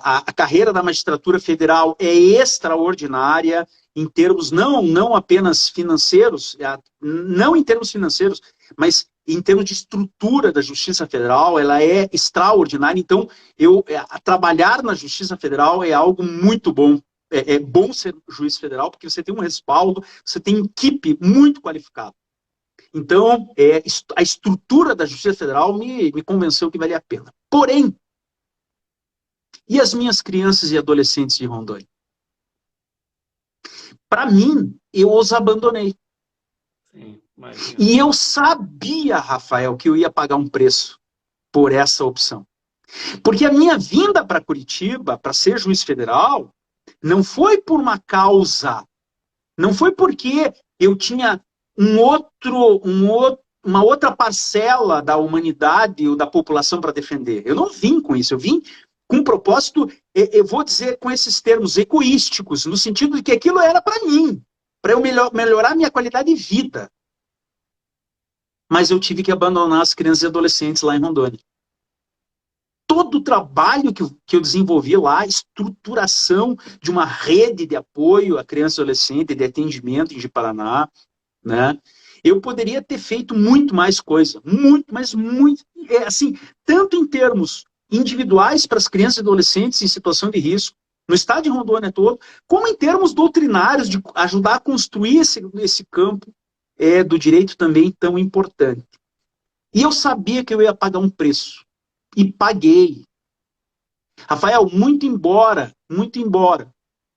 a carreira da magistratura federal é extraordinária, em termos não apenas financeiros, não em termos financeiros, mas em termos de estrutura da Justiça Federal, ela é extraordinária. Então, trabalhar na Justiça Federal é algo muito bom. bom ser juiz federal, porque você tem um respaldo, você tem equipe muito qualificada. Então, a estrutura da Justiça Federal me convenceu que valia a pena. Porém, e as minhas crianças e adolescentes de Rondônia? Para mim, eu os abandonei. Sim, imagino. E eu sabia, Rafael, que eu ia pagar um preço por essa opção. Porque a minha vinda para Curitiba, para ser juiz federal, não foi por uma causa, não foi porque eu tinha uma outra parcela da humanidade ou da população para defender. Eu não vim com isso, eu vim com um propósito, eu vou dizer com esses termos, egoísticos, no sentido de que aquilo era para mim, para eu melhorar minha qualidade de vida. Mas eu tive que abandonar as crianças e adolescentes lá em Rondônia. Todo o trabalho que eu desenvolvi lá, estruturação de uma rede de apoio a criança e adolescente, de atendimento em Ji-Paraná, né? Eu poderia ter feito muito mais coisa, mas muito, assim, tanto em termos individuais para as crianças e adolescentes em situação de risco, no estado de Rondônia todo, como em termos doutrinários, de ajudar a construir esse campo do direito também tão importante. E eu sabia que eu ia pagar um preço. E paguei. Rafael, muito embora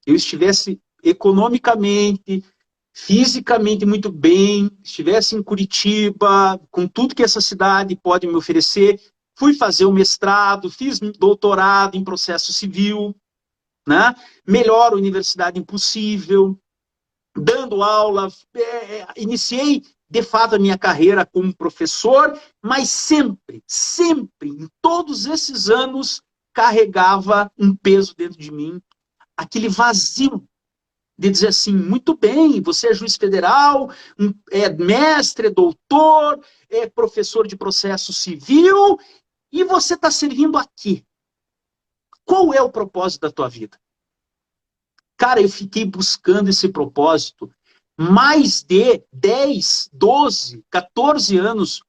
eu estivesse economicamente, fisicamente muito bem, estivesse em Curitiba, com tudo que essa cidade pode me oferecer, fui fazer o mestrado, fiz doutorado em processo civil, né? Melhor universidade impossível, dando aula, iniciei de fato a minha carreira como professor, mas sempre, em todos esses anos, carregava um peso dentro de mim, aquele vazio de dizer assim, muito bem, você é juiz federal, é mestre, é doutor, é professor de processo civil, e você está servindo aqui. Qual é o propósito da tua vida? Cara, eu fiquei buscando esse propósito mais de 10, 12, 14 anos,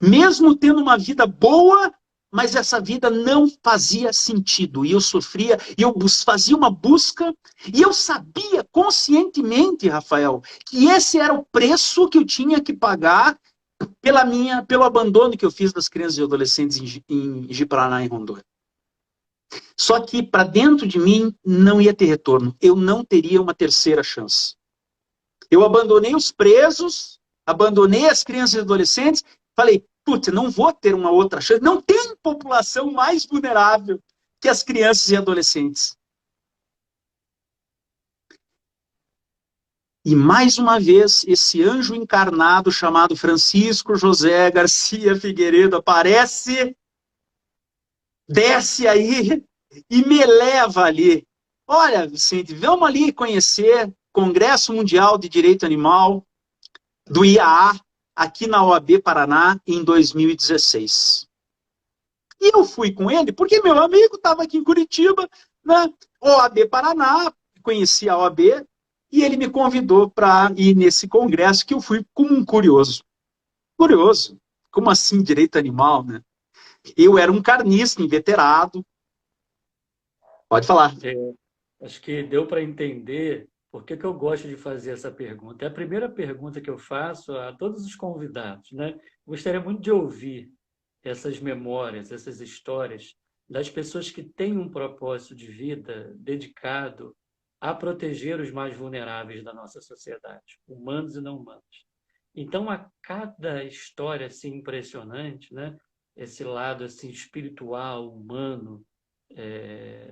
mesmo tendo uma vida boa, mas essa vida não fazia sentido. E eu sofria, e eu fazia uma busca, e eu sabia conscientemente, Rafael, que esse era o preço que eu tinha que pagar pelo abandono que eu fiz das crianças e adolescentes em Ji-Paraná, em Rondônia. Só que para dentro de mim não ia ter retorno. Eu não teria uma terceira chance. Eu abandonei os presos, abandonei as crianças e adolescentes, falei, putz, não vou ter uma outra chance. Não tem população mais vulnerável que as crianças e adolescentes. E mais uma vez, esse anjo encarnado chamado Francisco José Garcia Figueiredo aparece, desce aí e me leva ali. Olha, Vicente, vamos ali conhecer Congresso Mundial de Direito Animal do IAA, aqui na OAB Paraná, em 2016. E eu fui com ele, porque meu amigo estava aqui em Curitiba, né? OAB Paraná, conheci a OAB, e ele me convidou para ir nesse congresso, que eu fui como um curioso. Curioso? Como assim direito animal, né? Eu era um carnista inveterado. Pode falar. Acho que deu para entender por que eu gosto de fazer essa pergunta. É a primeira pergunta que eu faço a todos os convidados, né? Gostaria muito de ouvir essas memórias, essas histórias das pessoas que têm um propósito de vida dedicado a proteger os mais vulneráveis da nossa sociedade, humanos e não humanos. Então, a cada história assim impressionante, né? Esse lado assim espiritual, humano,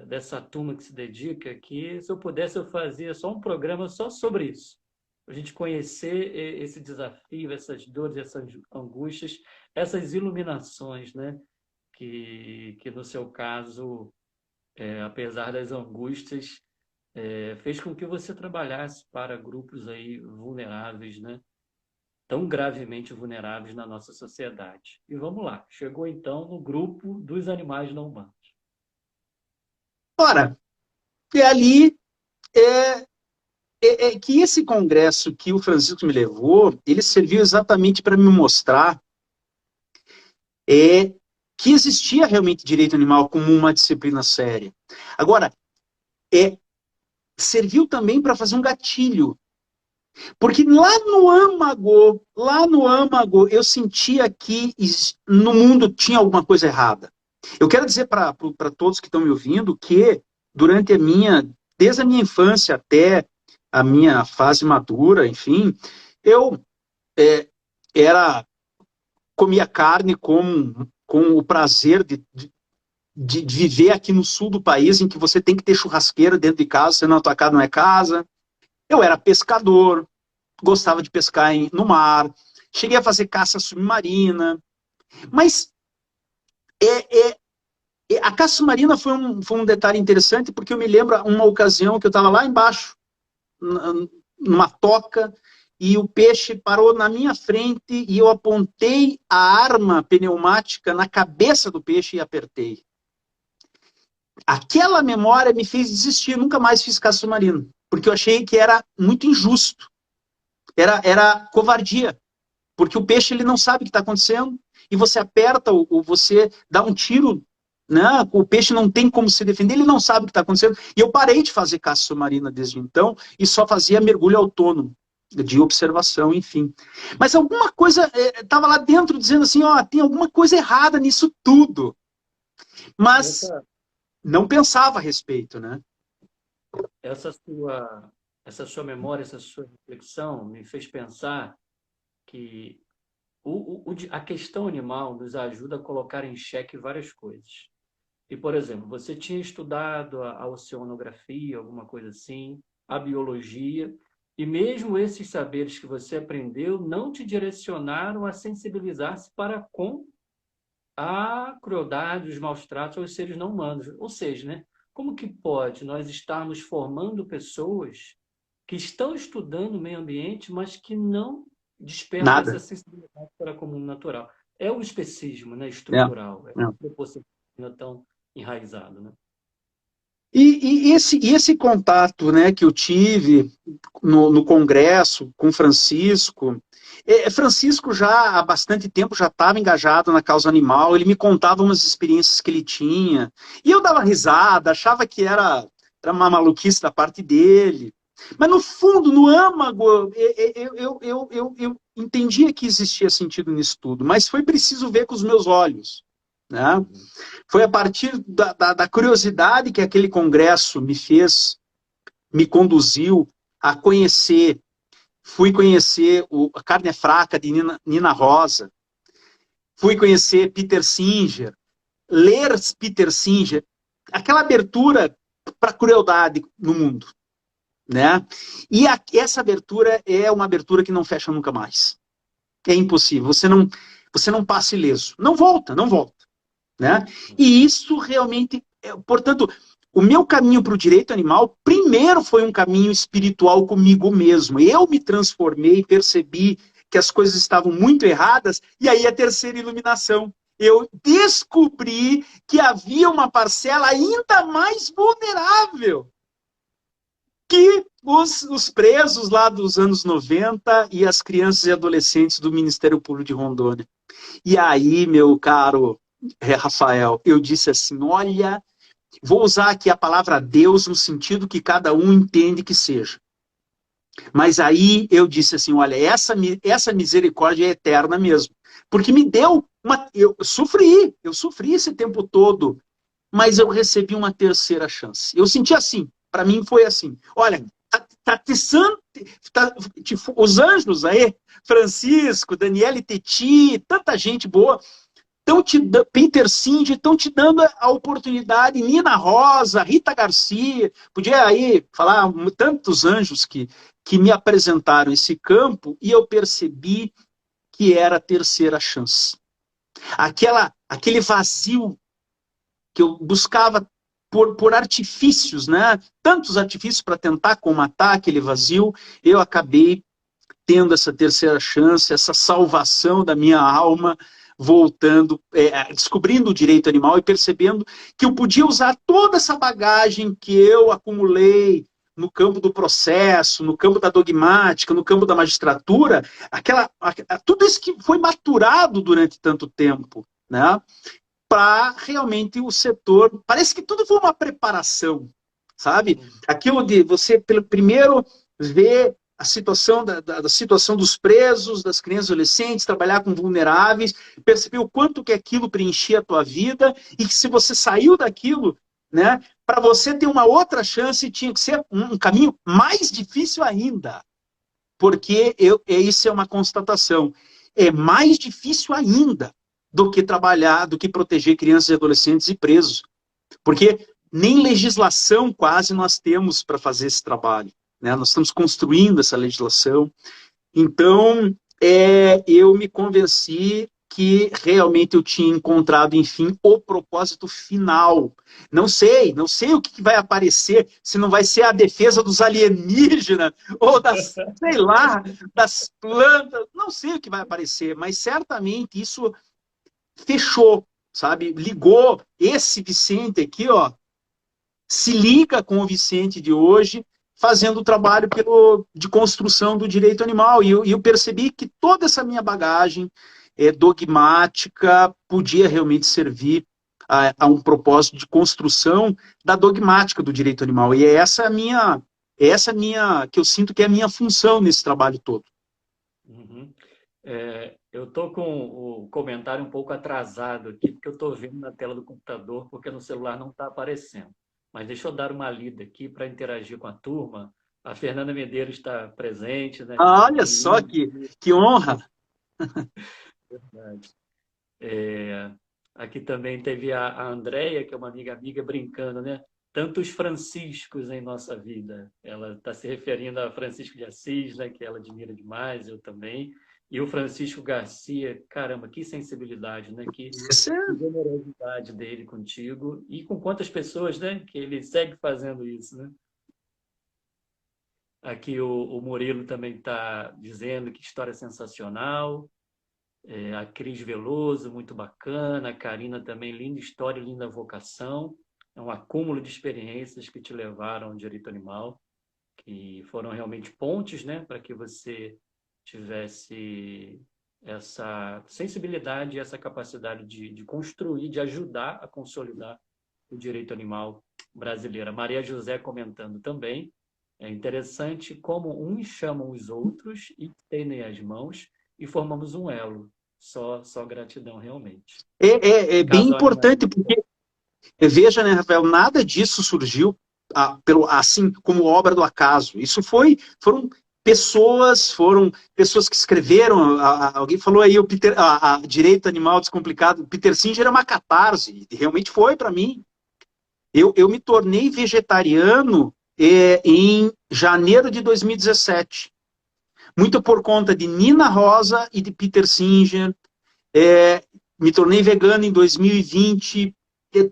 dessa turma que se dedica, que se eu pudesse eu fazia só um programa só sobre isso, a gente conhecer esse desafio, essas dores, essas angústias, essas iluminações, né? Que no seu caso, apesar das angústias, fez com que você trabalhasse para grupos aí vulneráveis, né? Tão gravemente vulneráveis na nossa sociedade. E vamos lá, chegou então no grupo dos animais não humanos. Ora, ali que esse congresso que o Francisco me levou, ele serviu exatamente para me mostrar que existia realmente direito animal como uma disciplina séria. Agora, serviu também para fazer um gatilho. Porque lá no âmago, eu sentia que no mundo tinha alguma coisa errada. Eu quero dizer para todos que estão me ouvindo que durante desde a minha infância até a minha fase madura, enfim, eu comia carne com o prazer de viver aqui no sul do país, em que você tem que ter churrasqueira dentro de casa, senão a tua casa não é casa. Eu era pescador, gostava de pescar no mar, cheguei a fazer caça submarina, mas a caça submarina foi um detalhe interessante, porque eu me lembro uma ocasião que eu estava lá embaixo, numa toca, e o peixe parou na minha frente e eu apontei a arma pneumática na cabeça do peixe e apertei. Aquela memória me fez desistir, nunca mais fiz caça submarina, porque eu achei que era muito injusto. Era covardia, porque o peixe ele não sabe o que está acontecendo, e você aperta, ou você dá um tiro, né? O peixe não tem como se defender, ele não sabe o que está acontecendo. E eu parei de fazer caça submarina desde então, e só fazia mergulho autônomo, de observação, enfim. Mas alguma coisa estava lá dentro dizendo assim, ó, tem alguma coisa errada nisso tudo. Mas não pensava a respeito, né? Essa sua memória, essa sua reflexão me fez pensar que a questão animal nos ajuda a colocar em xeque várias coisas. E, por exemplo, você tinha estudado a oceanografia, alguma coisa assim, a biologia, e mesmo esses saberes que você aprendeu não te direcionaram a sensibilizar-se para com a crueldade, os maus tratos aos seres não humanos. Ou seja, né, como que pode nós estarmos formando pessoas que estão estudando o meio ambiente, mas que não despertam essa sensibilidade para o mundo natural? É o especismo, né, estrutural, é o propósito tão enraizado, né? E esse contato, né, que eu tive no congresso com Francisco, Francisco já há bastante tempo já estava engajado na causa animal, ele me contava umas experiências que ele tinha, e eu dava risada, achava que era uma maluquice da parte dele, mas no fundo, no âmago, eu entendia que existia sentido nisso tudo, mas foi preciso ver com os meus olhos, né? Foi a partir da curiosidade que aquele congresso me conduziu a conhecer. Fui conhecer A Carne é Fraca, de Nina Rosa. Fui conhecer Peter Singer. Ler Peter Singer. Aquela abertura para a crueldade no mundo, né? E essa abertura é uma abertura que não fecha nunca mais. É impossível. Você não passa ileso. Não volta. Né? E isso realmente, portanto, o meu caminho para o direito animal, primeiro foi um caminho espiritual comigo mesmo. Eu me transformei, percebi que as coisas estavam muito erradas, e aí a terceira iluminação. Eu descobri que havia uma parcela ainda mais vulnerável que os presos lá dos anos 90 e as crianças e adolescentes do Ministério Público de Rondônia. E aí, meu caro Rafael, eu disse assim, olha, vou usar aqui a palavra Deus no sentido que cada um entende que seja. Mas aí eu disse assim, olha, essa misericórdia é eterna mesmo. Porque me deu eu sofri esse tempo todo, mas eu recebi uma terceira chance. Eu senti assim, para mim foi assim, olha, os anjos aí, Francisco, Daniele Teti, tanta gente boa, Peter Singer, estão te dando a oportunidade, Nina Rosa, Rita Garcia, podia aí falar tantos anjos que me apresentaram esse campo, e eu percebi que era a terceira chance. Aquele vazio que eu buscava por artifícios, né? Tantos artifícios para tentar comatar aquele vazio, eu acabei tendo essa terceira chance, essa salvação da minha alma, voltando, descobrindo o direito animal e percebendo que eu podia usar toda essa bagagem que eu acumulei no campo do processo, no campo da dogmática, no campo da magistratura, tudo isso que foi maturado durante tanto tempo, né? Para realmente o setor... Parece que tudo foi uma preparação, sabe? Aquilo de você, pelo primeiro, ver a situação da situação dos presos, das crianças e adolescentes, trabalhar com vulneráveis, perceber o quanto que aquilo preenchia a tua vida e que se você saiu daquilo, né, para você ter uma outra chance, tinha que ser um caminho mais difícil ainda. Porque isso é uma constatação. É mais difícil ainda do que trabalhar, do que proteger crianças e adolescentes e presos. Porque nem legislação quase nós temos para fazer esse trabalho, né? Nós estamos construindo essa legislação. Então, eu me convenci que realmente eu tinha encontrado, enfim, o propósito final. Não sei o que vai aparecer, se não vai ser a defesa dos alienígenas, ou das, sei lá, das plantas, não sei o que vai aparecer, mas certamente isso fechou, sabe? Ligou esse Vicente aqui, ó, se liga com o Vicente de hoje, fazendo o trabalho de construção do direito animal. E eu percebi que toda essa minha bagagem dogmática podia realmente servir a um propósito de construção da dogmática do direito animal. E essa a minha, que eu sinto que é a minha função nesse trabalho todo. Uhum. Eu estou com o comentário um pouco atrasado aqui, porque eu estou vendo na tela do computador, porque no celular não está aparecendo. Mas deixa eu dar uma lida aqui para interagir com a turma. A Fernanda Medeiros está presente, né? Olha só que honra! Verdade. Aqui também teve a Andréia, que é uma amiga brincando, né? Tantos Franciscos em nossa vida. Ela está se referindo a Francisco de Assis, né? Que ela admira demais, eu também. E o Francisco Garcia, caramba, que sensibilidade, né? Que generosidade dele contigo. E com quantas pessoas, né? Que ele segue fazendo isso, né? Aqui o Murilo também está dizendo que história sensacional. A Cris Veloso, muito bacana. A Karina também, linda história, linda vocação. É um acúmulo de experiências que te levaram ao direito animal, que foram realmente pontes, né, para que você tivesse essa sensibilidade e essa capacidade de construir, de ajudar a consolidar o direito animal brasileiro. A Maria José comentando também. É interessante como uns chamam os outros e tendem as mãos e formamos um elo. Só gratidão, realmente. É bem importante, porque, veja, né, Rafael, nada disso surgiu assim como obra do acaso. Isso foram pessoas que escreveram, alguém falou aí, o Direito Animal Descomplicado, Peter Singer é uma catarse, e realmente foi para mim. Eu me tornei vegetariano em janeiro de 2017, muito por conta de Nina Rosa e de Peter Singer. Me tornei vegano em 2020.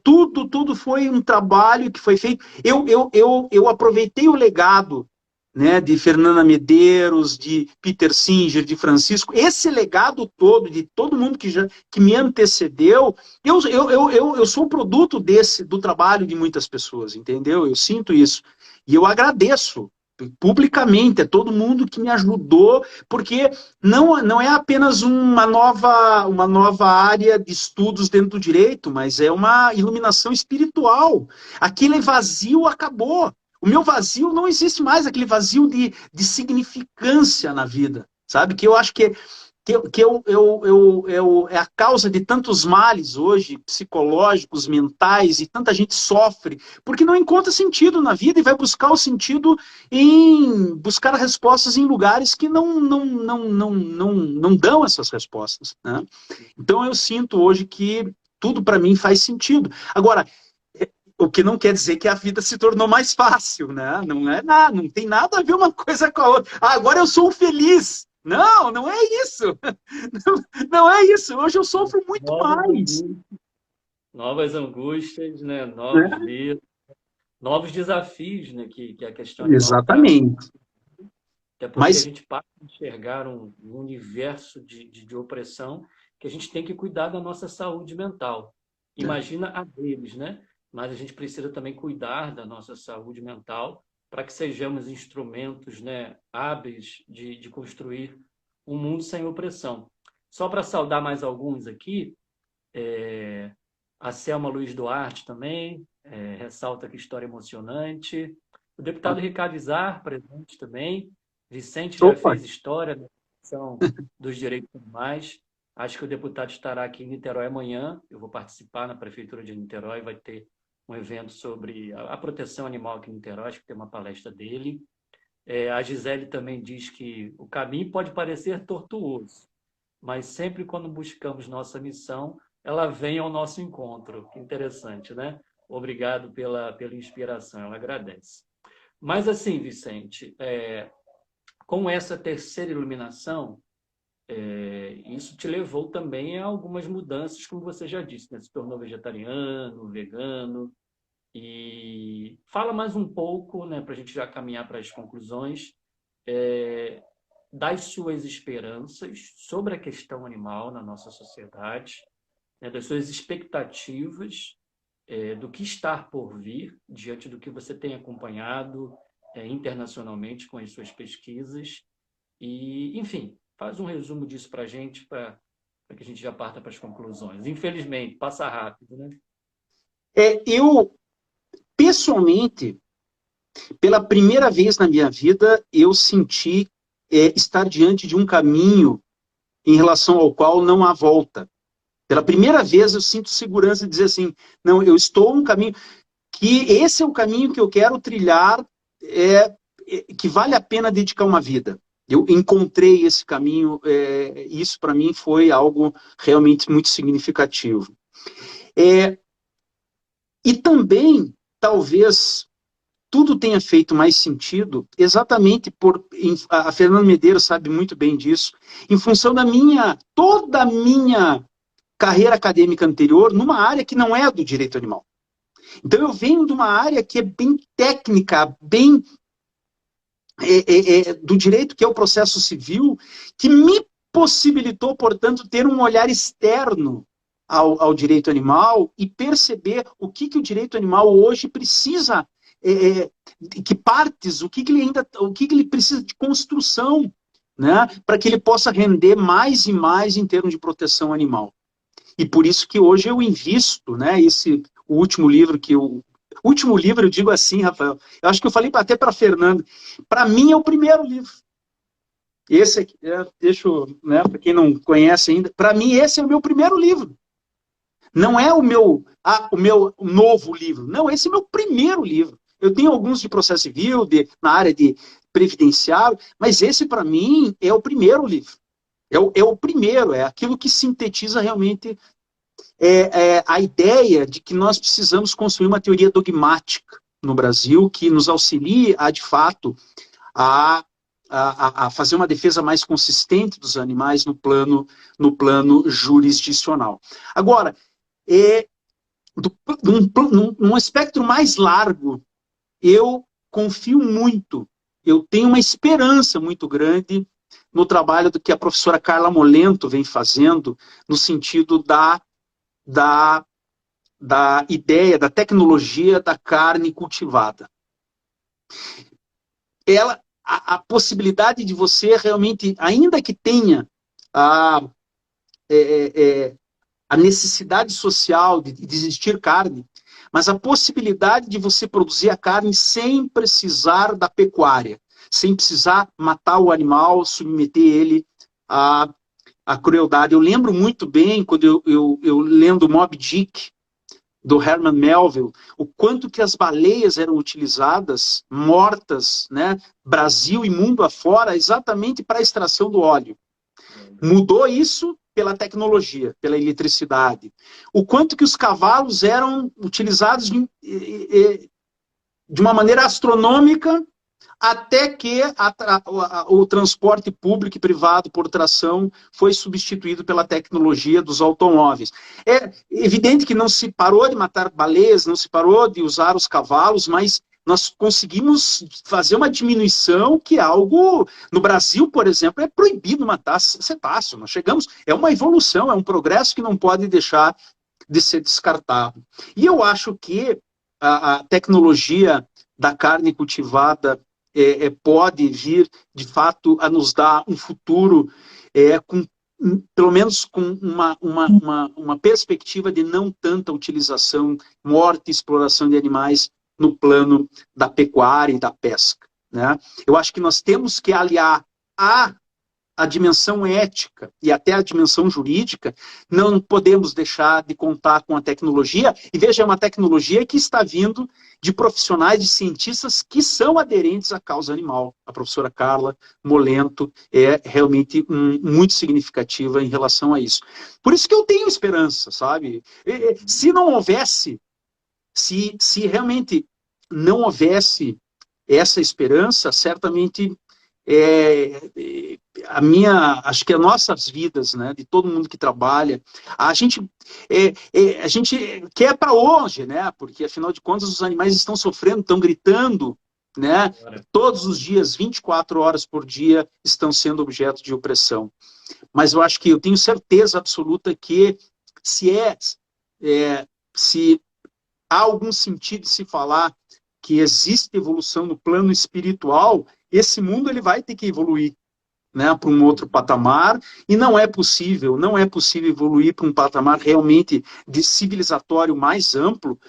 Tudo foi um trabalho que foi feito. Eu aproveitei o legado, né, de Fernanda Medeiros, de Peter Singer, de Francisco, esse legado todo, de todo mundo que me antecedeu. Eu sou produto do trabalho de muitas pessoas, entendeu? Eu sinto isso. E eu agradeço publicamente a todo mundo que me ajudou, porque não é apenas uma nova área de estudos dentro do direito, mas é uma iluminação espiritual. Aquele vazio acabou. O meu vazio não existe mais, aquele vazio de significância na vida, sabe? Que eu acho que é a causa de tantos males hoje, psicológicos, mentais, e tanta gente sofre, porque não encontra sentido na vida e vai buscar o sentido em buscar respostas em lugares que não dão essas respostas, né? Então eu sinto hoje que tudo para mim faz sentido. Agora, o que não quer dizer que a vida se tornou mais fácil, né? Não é nada, não tem nada a ver uma coisa com a outra. Agora eu sou feliz. Não é isso. Não é isso. Hoje eu sofro muito mais. Novas angústias, né? Novos medos, novos desafios, né? Que a questão Exatamente. Até porque a gente passa a enxergar um universo de opressão que a gente tem que cuidar da nossa saúde mental. Imagina a deles, né? Mas a gente precisa também cuidar da nossa saúde mental para que sejamos instrumentos, né, hábeis de construir um mundo sem opressão. Só para saudar mais alguns aqui, A Selma Luiz Duarte também ressalta que história emocionante. O deputado Ricardo Izar, presente também. Vicente já Opa. fez história na questão dos direitos animais. Acho que o deputado estará aqui em Niterói amanhã. Eu vou participar na Prefeitura de Niterói, vai ter um evento sobre a proteção animal aqui em Niterói, acho que tem uma palestra dele. A Gisele também diz que o caminho pode parecer tortuoso, mas sempre quando buscamos nossa missão, ela vem ao nosso encontro. Que interessante, né? Obrigado pela inspiração, ela agradece. Mas assim, Vicente, com essa terceira iluminação, isso te levou também a algumas mudanças, como você já disse, né? Se tornou vegetariano, vegano. E fala mais um pouco, né, para a gente já caminhar para as conclusões, das suas esperanças sobre a questão animal na nossa sociedade, né, das suas expectativas, do que está por vir, diante do que você tem acompanhado internacionalmente com as suas pesquisas. E, enfim, faz um resumo disso para a gente, para que a gente já parta para as conclusões. Infelizmente, passa rápido, né? Eu, pessoalmente, pela primeira vez na minha vida, eu senti estar diante de um caminho em relação ao qual não há volta. Pela primeira vez eu sinto segurança de dizer assim, não, eu estou num caminho, que esse é o caminho que eu quero trilhar, que vale a pena dedicar uma vida. Eu encontrei esse caminho, isso para mim foi algo realmente muito significativo. E também, talvez, tudo tenha feito mais sentido, exatamente a Fernanda Medeiros sabe muito bem disso, em função da toda a minha carreira acadêmica anterior, numa área que não é do direito animal. Então eu venho de uma área que é bem técnica, bem do direito, que é o processo civil, que me possibilitou, portanto, ter um olhar externo ao direito animal e perceber o que o direito animal hoje precisa, que partes, o que ele precisa de construção, né, para que ele possa render mais e mais em termos de proteção animal. E por isso que hoje eu invisto, né, o último livro eu digo assim, Rafael, eu acho que eu falei até para a Fernanda, para mim é o primeiro livro. Esse aqui, né, para quem não conhece ainda, para mim esse é o meu primeiro livro. Não é o meu novo livro, não, esse é o meu primeiro livro. Eu tenho alguns de processo civil, na área de previdenciário, mas esse para mim é o primeiro livro. É o primeiro, é aquilo que sintetiza realmente a ideia de que nós precisamos construir uma teoria dogmática no Brasil que nos auxilie de fato, a fazer uma defesa mais consistente dos animais no plano jurisdicional. Agora, num espectro mais largo, eu confio muito, eu tenho uma esperança muito grande no trabalho do que a professora Carla Molento vem fazendo, no sentido da ideia, da tecnologia da carne cultivada. A possibilidade de você realmente, ainda que tenha a necessidade social de existir carne, mas a possibilidade de você produzir a carne sem precisar da pecuária, sem precisar matar o animal, submeter ele à crueldade. Eu lembro muito bem, quando eu lendo Moby Dick, do Herman Melville, o quanto que as baleias eram utilizadas, mortas, né, Brasil e mundo afora, exatamente para a extração do óleo. Mudou isso pela tecnologia, pela eletricidade. O quanto que os cavalos eram utilizados de uma maneira astronômica, até que o transporte público e privado por tração foi substituído pela tecnologia dos automóveis. É evidente que não se parou de matar baleias, não se parou de usar os cavalos, mas nós conseguimos fazer uma diminuição que é algo... No Brasil, por exemplo, é proibido matar cetáceo. Nós chegamos... É uma evolução, é um progresso que não pode deixar de ser descartado. E eu acho que a tecnologia da carne cultivada pode vir, de fato, a nos dar um futuro com pelo menos com uma perspectiva de não tanta utilização, morte e exploração de animais no plano da pecuária e da pesca, né? Eu acho que nós temos que aliar a dimensão ética e até a dimensão jurídica. Não podemos deixar de contar com a tecnologia, e veja, é uma tecnologia que está vindo de profissionais, de cientistas que são aderentes à causa animal. A professora Carla Molento é realmente muito significativa em relação a isso. Por isso que eu tenho esperança, sabe? Se não houvesse, se realmente não houvesse essa esperança, certamente acho que as nossas vidas, né, de todo mundo que trabalha, a gente quer para hoje, né, porque afinal de contas os animais estão sofrendo, estão gritando, né, todos os dias, 24 horas por dia, estão sendo objeto de opressão. Mas eu acho que eu tenho certeza absoluta que se há algum sentido de se falar que existe evolução no plano espiritual, esse mundo ele vai ter que evoluir, né, para um outro patamar, e não é possível evoluir para um patamar realmente de civilizatório mais amplo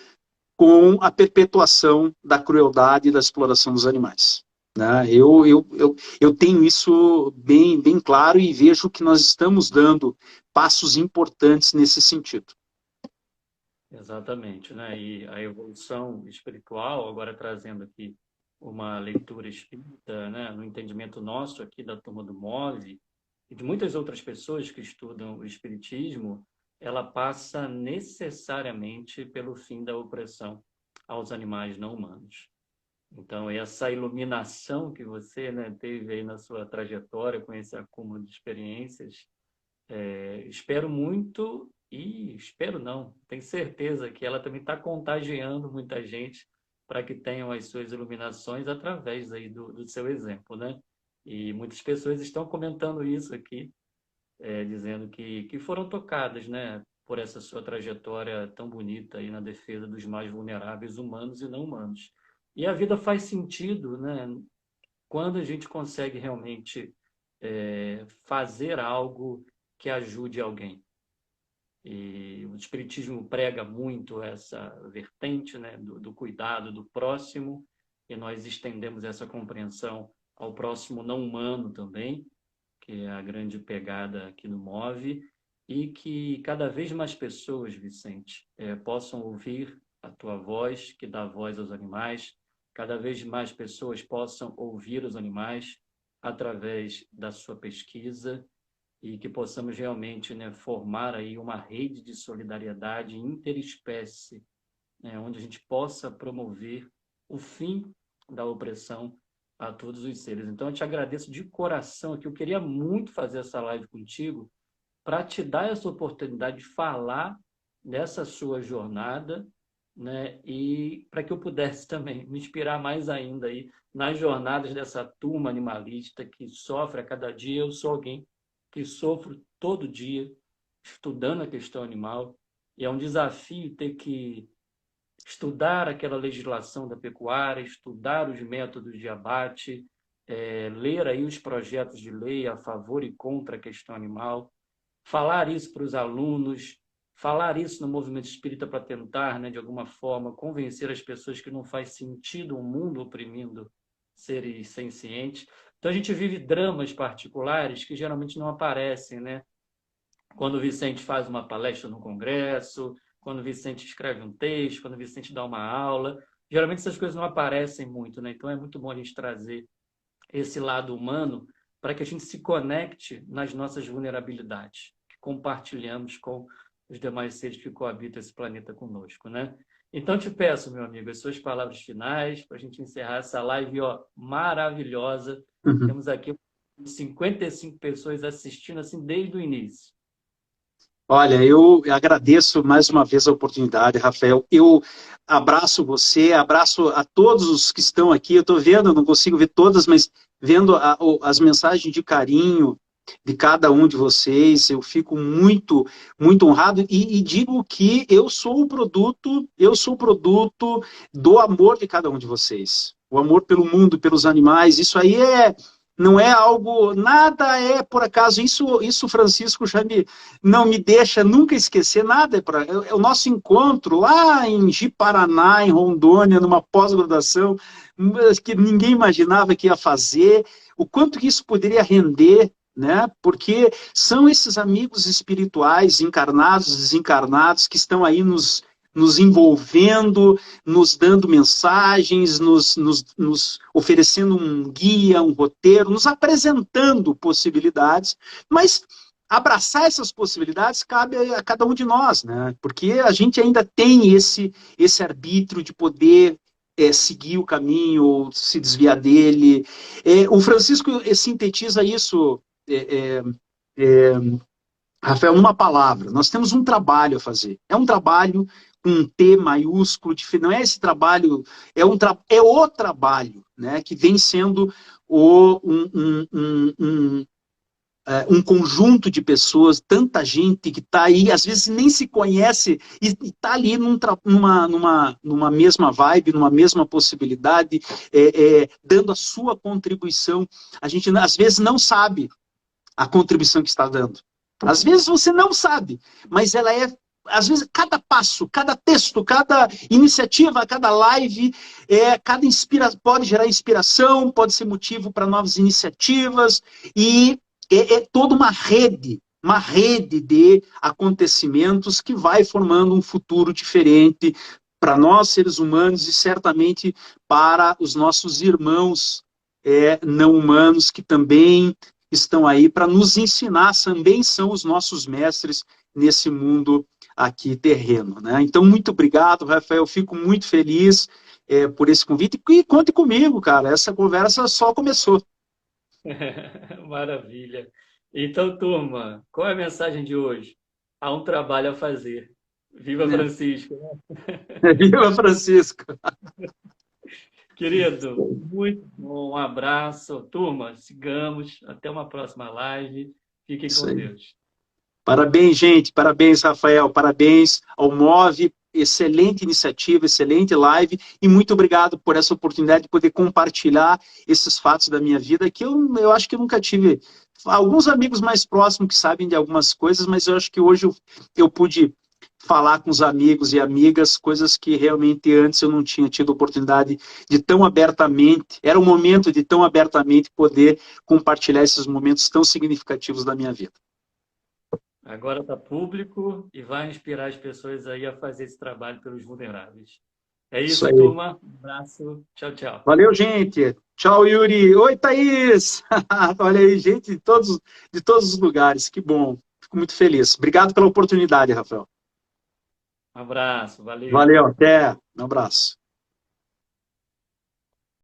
com a perpetuação da crueldade e da exploração dos animais, né? Eu tenho isso bem claro e vejo que nós estamos dando passos importantes nesse sentido. Exatamente, né? E a evolução espiritual, agora trazendo aqui uma leitura espírita, né, no entendimento nosso aqui da turma do MOVE e de muitas outras pessoas que estudam o espiritismo, ela passa necessariamente pelo fim da opressão aos animais não humanos. Então, essa iluminação que você, né, teve aí na sua trajetória com esse acúmulo de experiências, espero muito e espero não, tenho certeza que ela também está contagiando muita gente para que tenham as suas iluminações através aí do seu exemplo, né? E muitas pessoas estão comentando isso aqui, dizendo que foram tocadas, né, por essa sua trajetória tão bonita aí na defesa dos mais vulneráveis, humanos e não humanos. E a vida faz sentido, né, quando a gente consegue realmente fazer algo que ajude alguém. E o Espiritismo prega muito essa vertente, né, do cuidado do próximo, e nós estendemos essa compreensão ao próximo não humano também, que é a grande pegada aqui no MOVE, e que cada vez mais pessoas, Vicente, possam ouvir a tua voz, que dá voz aos animais, cada vez mais pessoas possam ouvir os animais através da sua pesquisa, e que possamos realmente, né, formar aí uma rede de solidariedade interespécie, né, onde a gente possa promover o fim da opressão a todos os seres. Então, eu te agradeço de coração aqui. Eu queria muito fazer essa live contigo para te dar essa oportunidade de falar dessa sua jornada, né, e para que eu pudesse também me inspirar mais ainda aí nas jornadas dessa turma animalista que sofre a cada dia. Eu sou alguém que sofro todo dia estudando a questão animal, e é um desafio ter que estudar aquela legislação da pecuária, estudar os métodos de abate, ler aí os projetos de lei a favor e contra a questão animal, falar isso para os alunos, falar isso no movimento espírita para tentar, né, de alguma forma, convencer as pessoas que não faz sentido um mundo oprimindo seres sencientes. Então, a gente vive dramas particulares que geralmente não aparecem, né? Quando o Vicente faz uma palestra no congresso, quando o Vicente escreve um texto, quando o Vicente dá uma aula, geralmente essas coisas não aparecem muito, né? Então, é muito bom a gente trazer esse lado humano para que a gente se conecte nas nossas vulnerabilidades, que compartilhamos com os demais seres que coabitam esse planeta conosco, né? Então, te peço, meu amigo, as suas palavras finais para a gente encerrar essa live, ó, maravilhosa. Uhum. Temos aqui 55 pessoas assistindo assim desde o início. Olha, eu agradeço mais uma vez a oportunidade, Rafael. Eu abraço você, abraço a todos os que estão aqui. Eu estou vendo, não consigo ver todas, mas vendo as mensagens de carinho de cada um de vocês, eu fico muito, muito honrado e digo que eu sou o produto do amor de cada um de vocês. O amor pelo mundo, pelos animais, isso aí Não é algo, nada é por acaso. Isso Francisco já não me deixa nunca esquecer, nada é o nosso encontro lá em Ji-Paraná, em Rondônia, numa pós-graduação, que ninguém imaginava que ia fazer, o quanto que isso poderia render, né? Porque são esses amigos espirituais, encarnados, desencarnados, que estão aí nos envolvendo, nos dando mensagens, nos oferecendo um guia, um roteiro, nos apresentando possibilidades, mas abraçar essas possibilidades cabe a cada um de nós, né? Porque a gente ainda tem esse arbítrio de poder seguir o caminho ou se desviar dele. O Francisco sintetiza isso, Rafael, numa palavra. Nós temos um trabalho a fazer. É um trabalho com um T maiúsculo, não é esse trabalho, é o trabalho, né, que vem sendo um conjunto de pessoas, tanta gente que está aí, às vezes nem se conhece e está ali numa mesma vibe, numa mesma possibilidade, dando a sua contribuição. A gente, às vezes, não sabe a contribuição que está dando. Às vezes você não sabe, mas ela às vezes, cada passo, cada texto, cada iniciativa, cada live, pode gerar inspiração, pode ser motivo para novas iniciativas, e é toda uma rede de acontecimentos que vai formando um futuro diferente para nós, seres humanos, e certamente para os nossos irmãos não humanos, que também estão aí para nos ensinar, também são os nossos mestres nesse mundo aqui terreno, né? Então, muito obrigado, Rafael, eu fico muito feliz por esse convite, e conte comigo, cara, essa conversa só começou. Maravilha. Então, turma, qual é a mensagem de hoje? Há um trabalho a fazer. Viva Francisco! Viva Francisco! Querido, muito bom, um abraço. Turma, sigamos, até uma próxima live. Fiquem com Deus. Parabéns, gente, parabéns, Rafael, parabéns ao Move, excelente iniciativa, excelente live, e muito obrigado por essa oportunidade de poder compartilhar esses fatos da minha vida, que eu acho que eu nunca tive. Alguns amigos mais próximos que sabem de algumas coisas, mas eu acho que hoje eu pude falar com os amigos e amigas, coisas que realmente antes eu não tinha tido oportunidade de tão abertamente, era o momento de tão abertamente poder compartilhar esses momentos tão significativos da minha vida. Agora está público e vai inspirar as pessoas aí a fazer esse trabalho pelos vulneráveis. É isso, turma. Um abraço. Tchau, tchau. Valeu, gente. Tchau, Yuri. Oi, Thaís. Olha aí, gente de todos os lugares. Que bom. Fico muito feliz. Obrigado pela oportunidade, Rafael. Um abraço. Valeu. Valeu, até. Um abraço.